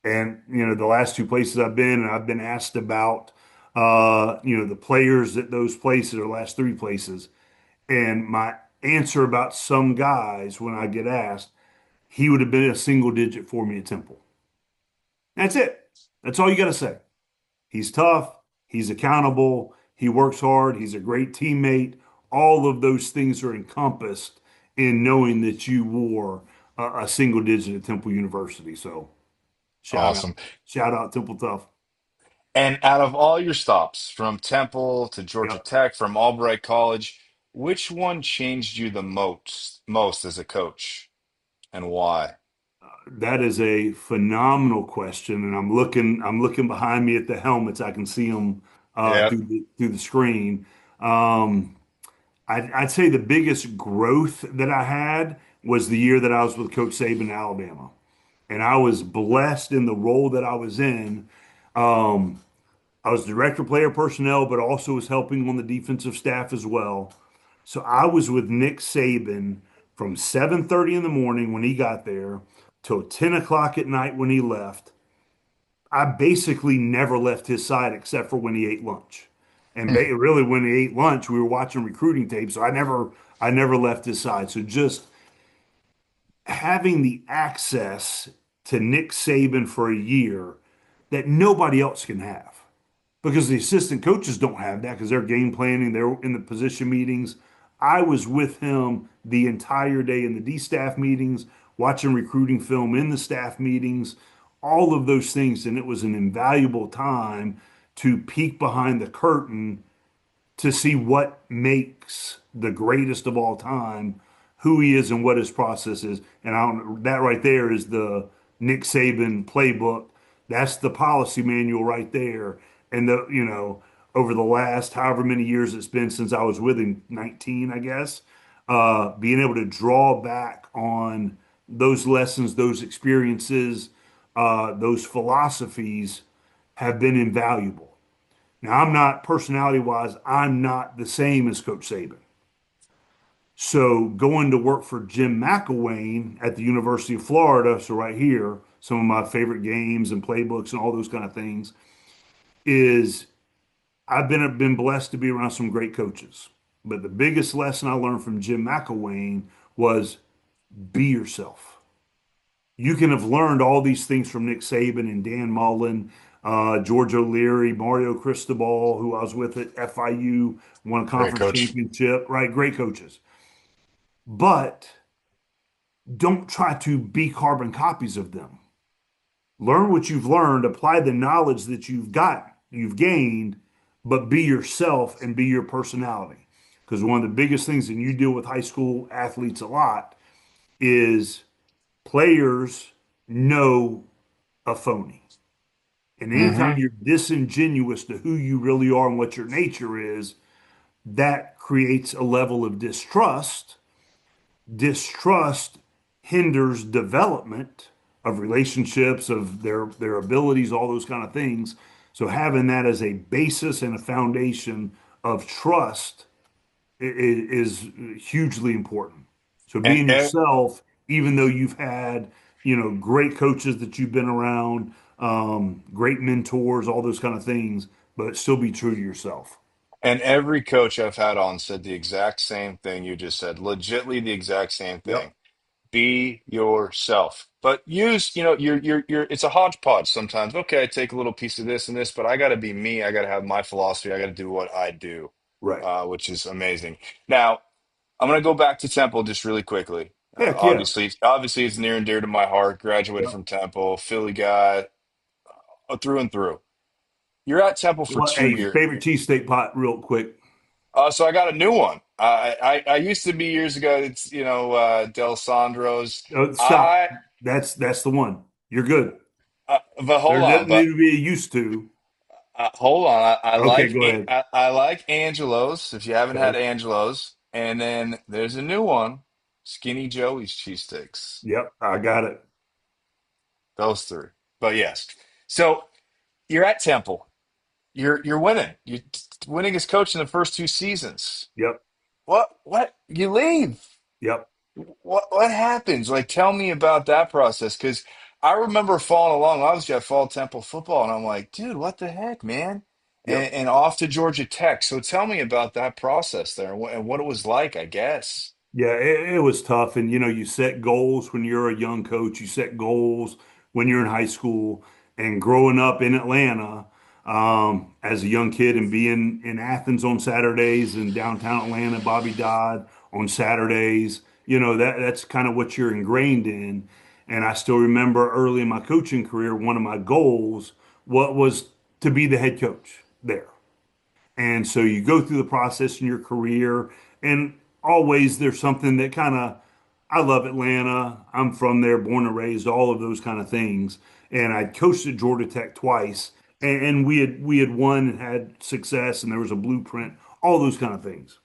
And, the last two places I've been, and I've been asked about, the players at those places or last three places. And my answer about some guys when I get asked, he would have been a single digit for me at Temple. That's it. That's all you got to say. He's tough. He's accountable. He works hard. He's a great teammate. All of those things are encompassed in knowing that you wore a single digit at Temple University. So shout out, Awesome. shout out Temple Tough. And out of all your stops, from Temple to Georgia Yep. Tech, from Albright College, which one changed you the most as a coach, and why? That is a phenomenal question, and I'm looking behind me at the helmets. I can see them Yeah. through the screen. Um, I'd say the biggest growth that I had was the year that I was with Coach Saban in Alabama, and I was blessed in the role that I was in. Um, I was director of player personnel, but also was helping on the defensive staff as well. So I was with Nick Saban from 7:30 in the morning when he got there till 10 o'clock at night when he left. I basically never left his side except for when he ate lunch. And really when he ate lunch, we were watching recruiting tapes. So I never left his side. So just having the access to Nick Saban for a year that nobody else can have because the assistant coaches don't have that because they're game planning, they're in the position meetings. I was with him the entire day in the D staff meetings, watching recruiting film in the staff meetings, all of those things. And it was an invaluable time to peek behind the curtain to see what makes the greatest of all time, who he is and what his process is. And that right there is the Nick Saban playbook. That's the policy manual right there. And over the last however many years it's been since I was with him, 19, I guess, being able to draw back on those lessons, those experiences, those philosophies have been invaluable. Now, I'm not personality wise, I'm not the same as Coach Saban. So going to work for Jim McElwain at the University of Florida, so right here, some of my favorite games and playbooks and all those kind of things, is I've been blessed to be around some great coaches. But the biggest lesson I learned from Jim McElwain was be yourself. You can have learned all these things from Nick Saban and Dan Mullen, George O'Leary, Mario Cristobal, who I was with at FIU, won a Great conference coach. championship, right? Great coaches. But don't try to be carbon copies of them. Learn what you've learned, apply the knowledge that you've gained, but be yourself and be your personality. Because one of the biggest things, and you deal with high school athletes a lot, is players know a phony. And anytime Hmm. you're disingenuous to who you really are and what your nature is, that creates a level of distrust. Distrust hinders development of relationships, of their abilities, all those kind of things. So having that as a basis and a foundation of trust is hugely important. So And being yourself, even though you've had, great coaches that you've been around, great mentors, all those kind of things, but still be true to yourself. every coach I've had on said the exact same thing you just said, legitly the exact same Yep. thing. Be yourself. But use, you're it's a hodgepodge sometimes. Okay, I take a little piece of this and this, but I got to be me. I got to have my philosophy. I got to do what I do, Right. which is amazing. Now, I'm going to go back to Temple just really quickly. Heck yeah. Obviously, it's near and dear to my heart. Graduated Yep. from Temple, Philly guy, through and through. You're at Temple for Well, two hey, years. favorite cheesesteak pot, real quick. So I got a new one. I used to be years ago. It's Del Sandro's. Oh, stop. I That's the one. You're good. but There hold on. doesn't need But to be a used to. hold on. Okay, go ahead. I like Angelo's. If you haven't had Okay. Angelo's, and then there's a new one, Skinny Joey's cheesesteaks. Yep, I got it. Those three. But yes. So you're at Temple. You're winning. You're winning as coach in the first two seasons. Yep. What? You leave. Yep. What happens? Like, tell me about that process, because I remember following along. Obviously, I followed Temple football, and I'm like, dude, what the heck, man? Yep. And off to Georgia Tech. So tell me about that process there and what it was like, I guess. Yeah, it was tough. And, you set goals when you're a young coach. You set goals when you're in high school. And growing up in Atlanta as a young kid and being in Athens on Saturdays and downtown Atlanta, Bobby Dodd on Saturdays, that's kind of what you're ingrained in. And I still remember early in my coaching career, one of my goals, what was to be the head coach there. And so you go through the process in your career, and always there's something that kind of, I love Atlanta. I'm from there, born and raised, all of those kind of things. And I coached at Georgia Tech twice, and we had won and had success, and there was a blueprint, all those kind of things.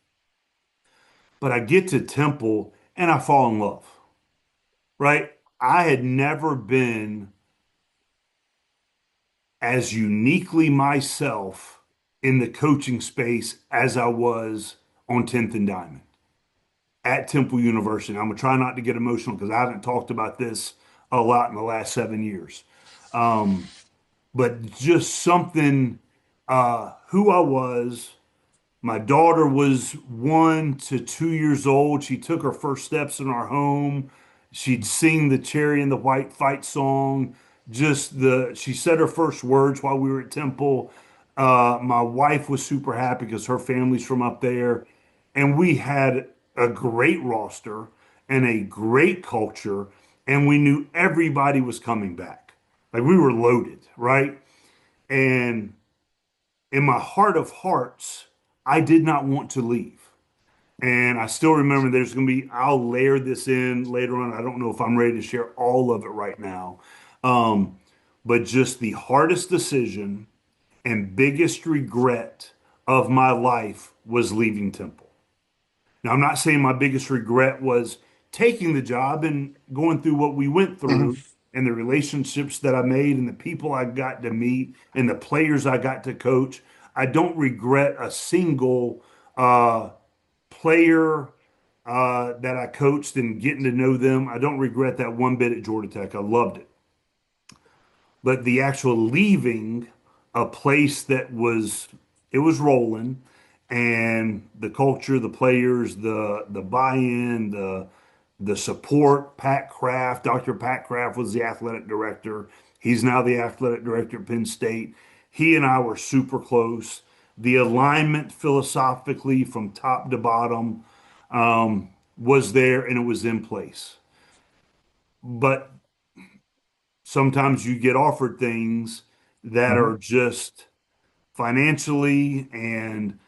But I get to Temple and I fall in love, right? I had never been as uniquely myself in the coaching space as I was on 10th and Diamond at Temple University. I'm gonna try not to get emotional because I haven't talked about this a lot in the last 7 years. Um, but just something, who I was. My daughter was 1 to 2 years old. She took her first steps in our home. She'd sing the Cherry and the White Fight song. She said her first words while we were at Temple. My wife was super happy because her family's from up there. And we had a great roster and a great culture. And we knew everybody was coming back. Like we were loaded, right? And in my heart of hearts, I did not want to leave. And I still remember there's going to be, I'll layer this in later on. I don't know if I'm ready to share all of it right now. Um, but just the hardest decision and biggest regret of my life was leaving Temple. Now, I'm not saying my biggest regret was taking the job and going through what we went Mhm. through and the relationships that I made and the people I got to meet and the players I got to coach. I don't regret a single player that I coached and getting to know them. I don't regret that one bit at Georgia Tech. I loved it. But the actual leaving a place that it was rolling, and the culture, the players, the buy-in, the support. Pat Kraft, Dr. Pat Kraft was the athletic director. He's now the athletic director at Penn State. He and I were super close. The alignment philosophically from top to bottom was there and it was in place. But sometimes you get offered things that Mhm. are just financially and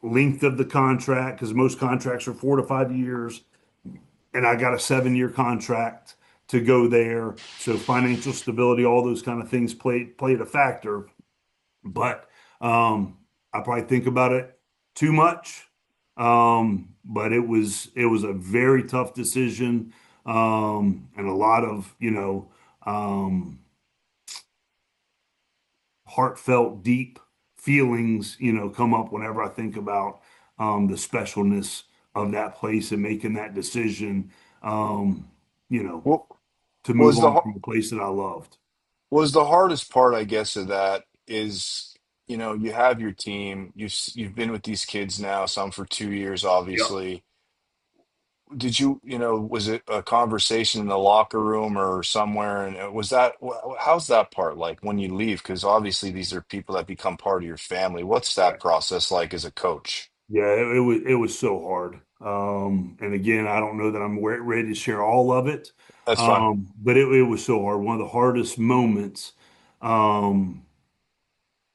length of the contract, because most contracts are 4 to 5 years, and I got a 7 year contract to go there. So financial stability, all those kind of things played a factor. But I probably think about it too much. But it was a very tough decision, and a lot of heartfelt, deep feelings come up whenever I think about the specialness of that place and making that decision. Um, you know, What to move was the on har- from a place that I loved. was the hardest part, I guess, of that is, you have your team. You've been with these kids now, some for 2 years, Yep. obviously. Did was it a conversation in the locker room or somewhere? And how's that part like when you leave? Because obviously these are people that become part of your family. What's that Right. process like as a coach? Yeah, it was so hard. And again, I don't know that I'm ready to share all of it. That's fine. But it was so hard. One of the hardest moments um,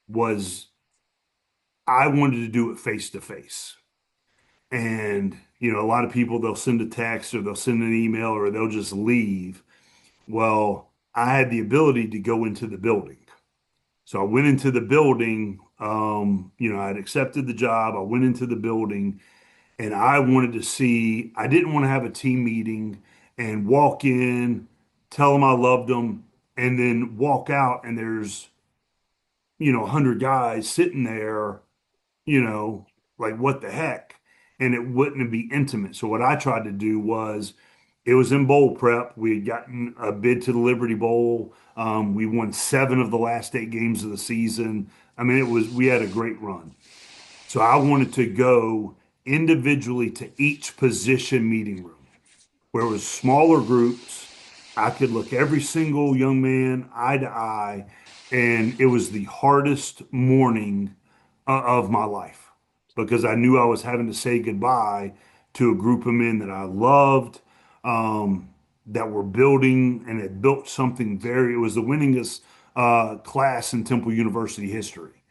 was I wanted to do it face to face. And, a lot of people, they'll send a text or they'll send an email or they'll just leave. Well, I had the ability to go into the building. So I went into the building. I'd accepted the job. I went into the building and I wanted to see, I didn't want to have a team meeting and walk in, tell them I loved them, and then walk out and there's, 100 guys sitting there, you know, like what the heck? and it wouldn't be intimate. So what I tried to do was it was in bowl prep. We had gotten a bid to the Liberty Bowl. We won 7 of the last 8 games of the season. I mean, we had a great run. So I wanted to go individually to each position meeting room where it was smaller groups. I could look every single young man eye to eye, and it was the hardest morning of my life because I knew I was having to say goodbye to a group of men that I loved, that were building and had built something it was the winningest class in Temple University history.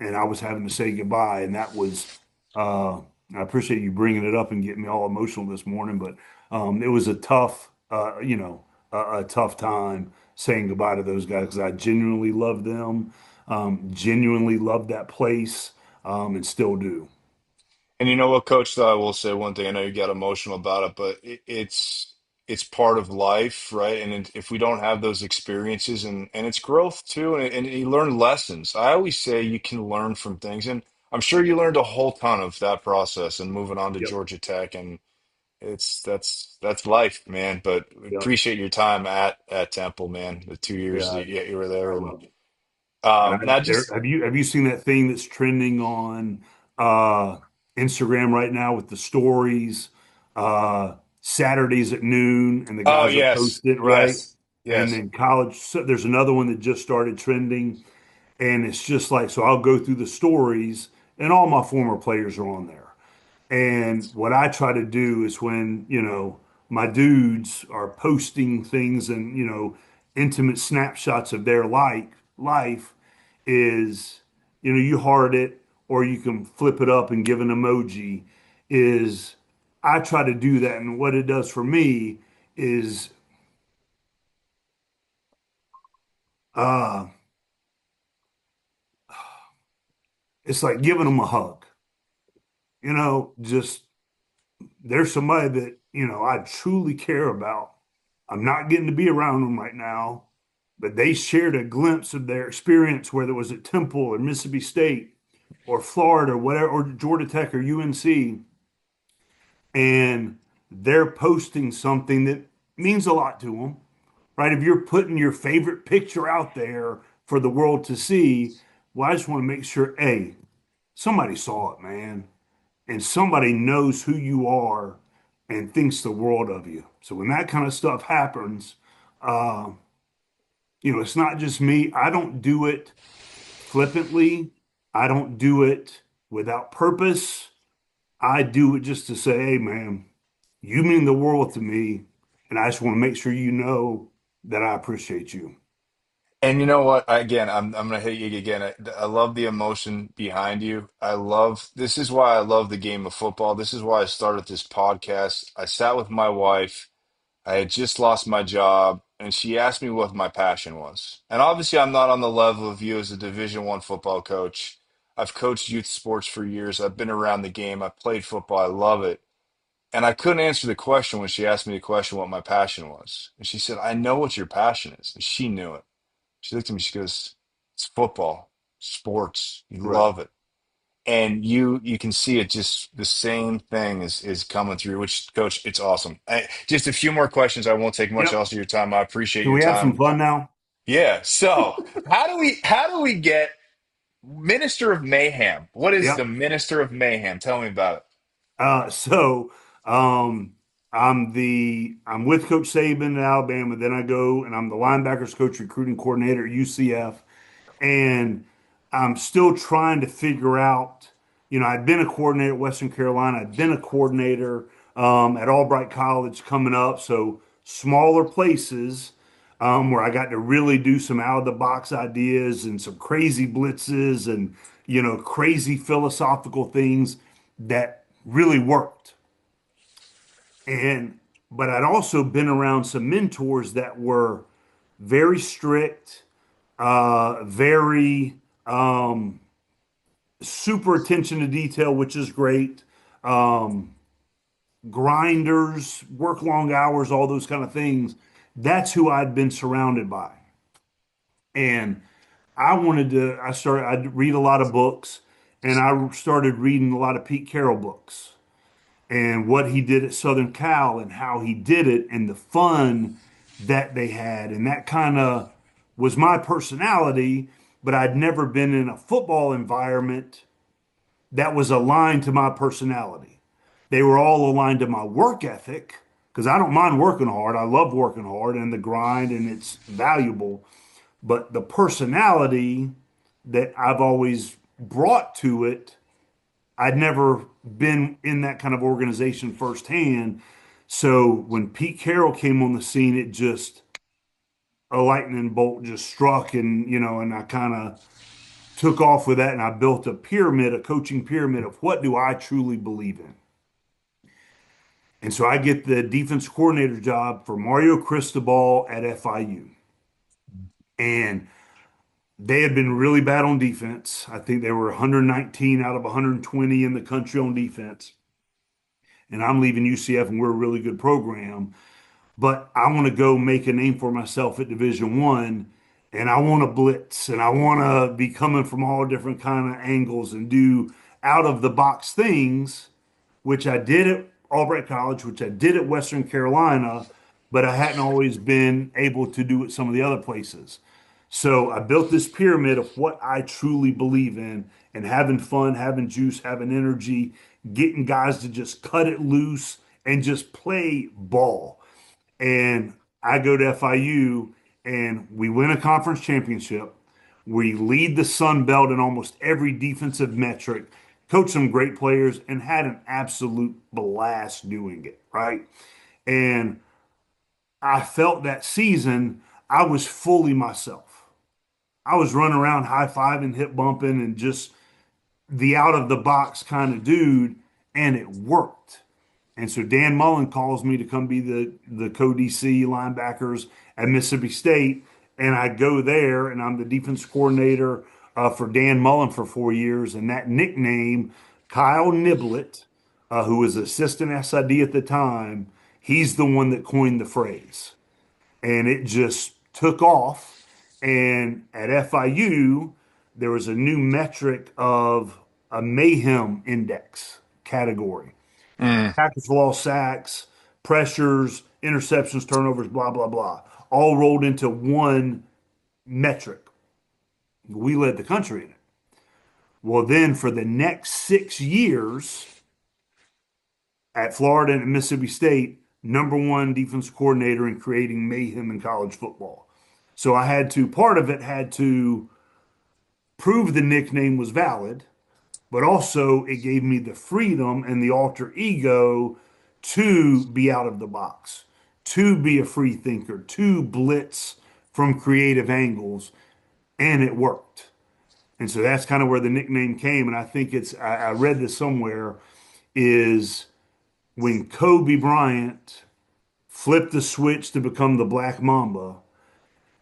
And I was having to say goodbye, and that was, uh, I appreciate you bringing it up and getting me all emotional this morning, but it was a tough, a tough time saying goodbye to those guys because I genuinely loved them, genuinely loved that place, and still do. And you know what, Coach, though, I will say one thing. I know you got emotional about it, but it's part of life, right? And if we don't have those experiences, and it's growth too, and you learn lessons. I always say you can learn from things, and I'm sure you learned a whole ton of that process and moving on to Yep. Georgia Tech, and that's life, man. But Yep. appreciate your time at Temple, man. The 2 years Yeah. that you were there, I and love it. And now there, just have you seen that thing that's trending on uh, Instagram right now with the stories, Saturdays at noon, and the oh guys are yes, posting it, right? yes, And yes. then college, so there's another one that just started trending, and it's just like, so I'll go through the stories, and all my former players are on there. And what I try to do is when, my dudes are posting things and, intimate snapshots of their life is, you heart it or you can flip it up and give an emoji is I try to do that. And what it does for me is uh it's like giving them a hug. Just there's somebody that, I truly care about. I'm not getting to be around them right now, but they shared a glimpse of their experience, whether it was at Temple or Mississippi State or Florida or whatever, or Georgia Tech or UNC, and they're posting something that means a lot to them, right? If you're putting your favorite picture out there for the world to see, well, I just want to make sure, A, somebody saw it, man, and somebody knows who you are and thinks the world of you. So when that kind of stuff happens, uh, it's not just me. I don't do it flippantly. I don't do it without purpose. I do it just to say, hey, man, you mean the world to me. And I just want to make sure you know that I appreciate you. And you know what? Again, I'm gonna hit you again. I love the emotion behind you. I love this is why I love the game of football. This is why I started this podcast. I sat with my wife. I had just lost my job, and she asked me what my passion was. And obviously, I'm not on the level of you as a Division I football coach. I've coached youth sports for years. I've been around the game. I've played football. I love it. And I couldn't answer the question when she asked me the question what my passion was. And she said, I know what your passion is. And she knew it. She looked at me, she goes, it's football, sports. You Right. love it. And you can see it just the same thing is coming through, which coach, it's awesome. Just a few more questions. I won't take much Yep. else of your time. I appreciate Can your we have time. some fun now? Yeah. So how do we get Minister of Mayhem? What is the Yep. Minister of Mayhem? Tell me about it. So I'm with Coach Saban at Alabama. Then I go and I'm the linebackers coach, recruiting coordinator at UCF. And I'm still trying to figure out, I'd been a coordinator at Western Carolina, I'd been a coordinator at Albright College coming up, so smaller places where I got to really do some out of the box ideas and some crazy blitzes and, crazy philosophical things that really worked. And, but I'd also been around some mentors that were very strict, very super attention to detail, which is great. Um, Grinders, work long hours, all those kind of things. That's who I'd been surrounded by. And I started, I'd read a lot of books. and I started reading a lot of Pete Carroll books and what he did at Southern Cal and how he did it and the fun that they had. And that kind of was my personality, but I'd never been in a football environment that was aligned to my personality. They were all aligned to my work ethic because I don't mind working hard. I love working hard and the grind, and it's valuable. But the personality that I've always brought to it, I'd never been in that kind of organization firsthand. So when Pete Carroll came on the scene, it just a lightning bolt just struck, and and I kind of took off with that, and I built a pyramid, a coaching pyramid of what do I truly believe in. And so I get the defense coordinator job for Mario Cristobal at FIU. And they had been really bad on defense. I think they were 119 out of 120 in the country on defense. And I'm leaving UCF, and we're a really good program. But I want to go make a name for myself at Division One, and I want to blitz, and I want to be coming from all different kind of angles and do out of the box things, which I did at Albright College, which I did at Western Carolina, but I hadn't always been able to do at some of the other places. So I built this pyramid of what I truly believe in and having fun, having juice, having energy, getting guys to just cut it loose and just play ball. And I go to FIU and we win a conference championship. We lead the Sun Belt in almost every defensive metric, coach some great players, and had an absolute blast doing it, right? And I felt that season I was fully myself. I was running around high fiving, hip bumping, and just the out of the box kind of dude, and it worked. And so Dan Mullen calls me to come be the co-DC linebackers at Mississippi State, and I go there, and I'm the defense coordinator for Dan Mullen for 4 years, and that nickname, Kyle Niblett, who was assistant SID at the time, he's the one that coined the phrase, and it just took off. And at FIU, there was a new metric of a Mayhem index category. Mm. Tackles for lost sacks, pressures, interceptions, turnovers, blah, blah, blah, all rolled into one metric. We led the country in it. Well, then for the next 6 years at Florida and Mississippi State, number one defense coordinator in creating mayhem in college football. So I had to, part of it had to prove the nickname was valid, but also it gave me the freedom and the alter ego to be out of the box, to be a free thinker, to blitz from creative angles, and it worked. And so that's kind of where the nickname came. And I think I read this somewhere, is when Kobe Bryant flipped the switch to become the Black Mamba,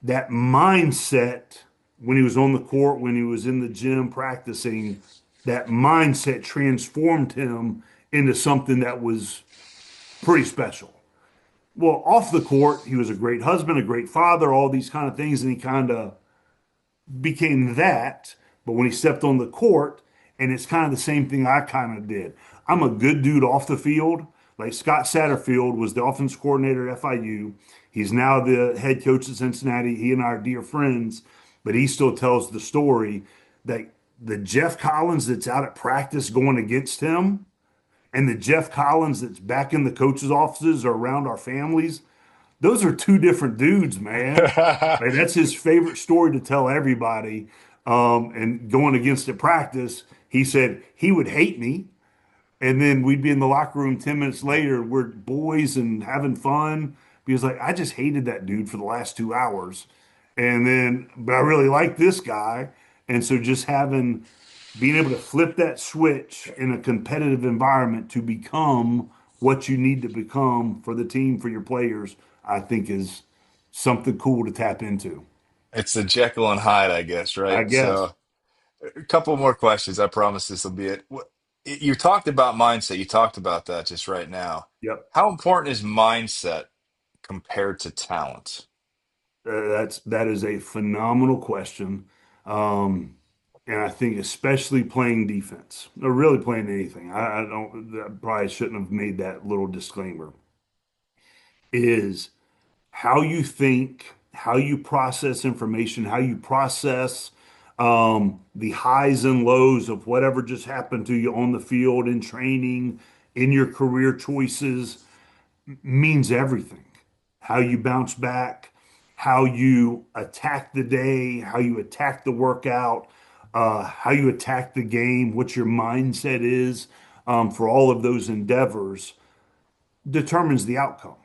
that mindset when he was on the court, when he was in the gym practicing, that mindset transformed him into something that was pretty special. Well, off the court, he was a great husband, a great father, all these kind of things, and he kind of became that. But when he stepped on the court, and it's kind of the same thing I kind of did. I'm a good dude off the field. Like Scott Satterfield was the offense coordinator at FIU. He's now the head coach at Cincinnati. He and I are dear friends, but he still tells the story that the Geoff Collins that's out at practice going against him and the Geoff Collins that's back in the coaches' offices or around our families, those are two different dudes, man. Like that's his favorite story to tell everybody. And going against at practice, he said he would hate me. And then we'd be in the locker room 10 minutes later, we're boys and having fun. Because like I just hated that dude for the last 2 hours. And then, but I really like this guy. And so just being able to flip that switch in a competitive environment to become what you need to become for the team, for your players, I think is something cool to tap into, It's the Jekyll and Hyde, I guess, I right? guess. So, a couple more questions. I promise this will be it. You talked about mindset. You talked about that just right now. Yep. How important is mindset compared to talent? That is a phenomenal question. Um, and I think especially playing defense, or really playing anything. I don't, I probably shouldn't have made that little disclaimer, is how you think, how you process information, how you process the highs and lows of whatever just happened to you on the field, in training, in your career choices, means everything. How you bounce back, how you attack the day, how you attack the workout, how you attack the game, what your mindset is for all of those endeavors determines the outcome.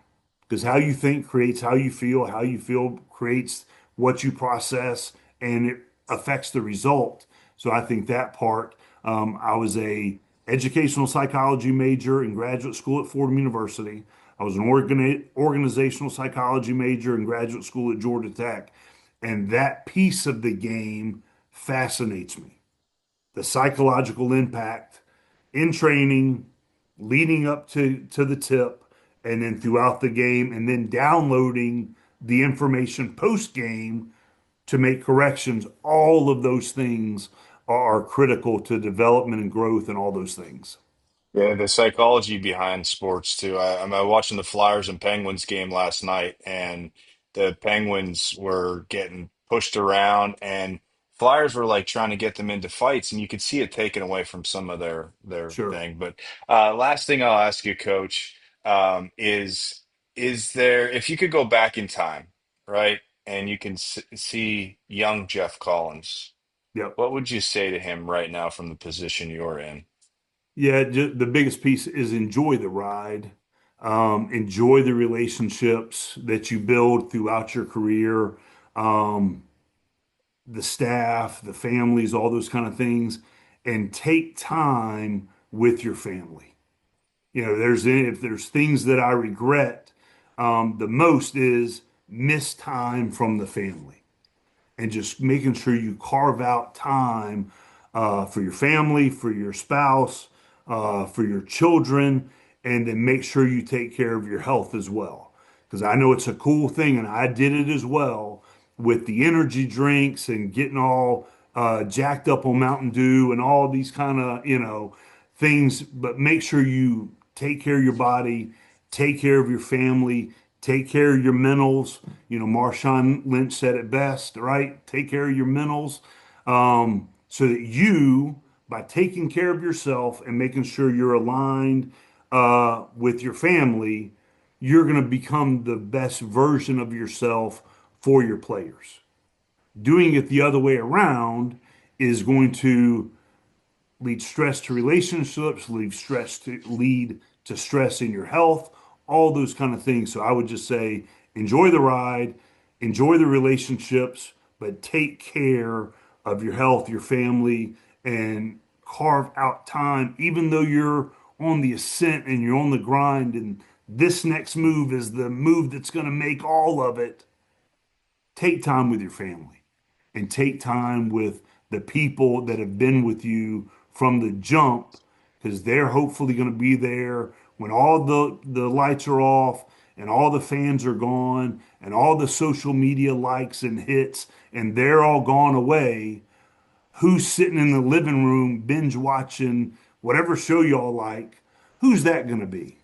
Because how you think creates how you feel creates what you process, and it affects the result. So I think that part, I was a educational psychology major in graduate school at Fordham University. I was an organizational psychology major in graduate school at Georgia Tech. And that piece of the game fascinates me. The psychological impact in training, leading up to the tip, and then throughout the game, and then downloading the information post game to make corrections. All of those things are critical to development and growth and all those things. Yeah, the psychology behind sports too. I'm watching the Flyers and Penguins game last night, and the Penguins were getting pushed around, and Flyers were like trying to get them into fights, and you could see it taken away from some of their Sure. thing. But last thing I'll ask you, Coach, is there if you could go back in time, right, and you can see young Geoff Collins, Yep. what would you say to him right now from the position you're in? Yeah, the biggest piece is enjoy the ride. Enjoy the relationships that you build throughout your career. Um, the staff, the families, all those kind of things, and take time with your family. If there's things that I regret, the most is missed time from the family, and just making sure you carve out time for your family, for your spouse, for your children, and then make sure you take care of your health as well. Because I know it's a cool thing, and I did it as well with the energy drinks and getting all jacked up on Mountain Dew and all these kind of, things. But make sure you take care of your body, take care of your family, take care of your mentals. Marshawn Lynch said it best, right? Take care of your mentals, so that you, by taking care of yourself and making sure you're aligned with your family, you're going to become the best version of yourself for your players. Doing it the other way around is going to lead stress to relationships, lead to stress in your health, all those kind of things. So I would just say enjoy the ride, enjoy the relationships, but take care of your health, your family, and carve out time, even though you're on the ascent and you're on the grind, and this next move is the move that's going to make all of it. Take time with your family and take time with the people that have been with you from the jump, because they're hopefully going to be there when all the lights are off and all the fans are gone and all the social media likes and hits and they're all gone away. Who's sitting in the living room binge watching whatever show y'all like? Who's that going to be?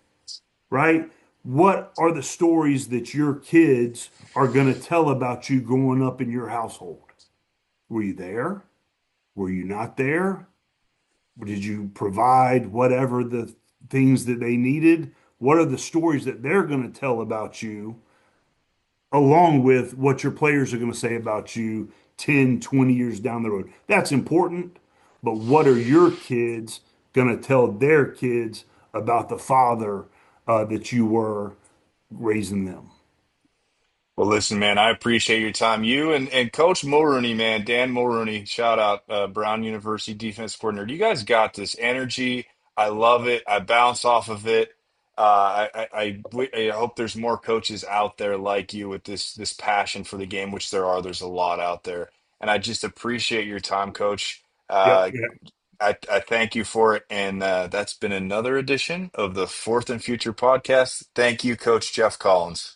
Right? What are the stories that your kids are going to tell about you growing up in your household? Were you there? Were you not there? Did you provide whatever the things that they needed? What are the stories that they're going to tell about you, along with what your players are going to say about you 10, 20 years down the road? That's important. But what are your kids going to tell their kids about the father that you were raising them? Well, listen, man, I appreciate your time. You and Coach Mulrooney, man, Dan Mulrooney, shout out, Brown University defense coordinator. You guys got this energy. I love it. I bounce off of it. I hope there's more coaches out there like you with this passion for the game, which there are. There's a lot out there, and I just appreciate your time, Coach. Yep. I thank you for it, and that's been another edition of the Fourth and Future podcast. Thank you, Coach Geoff Collins.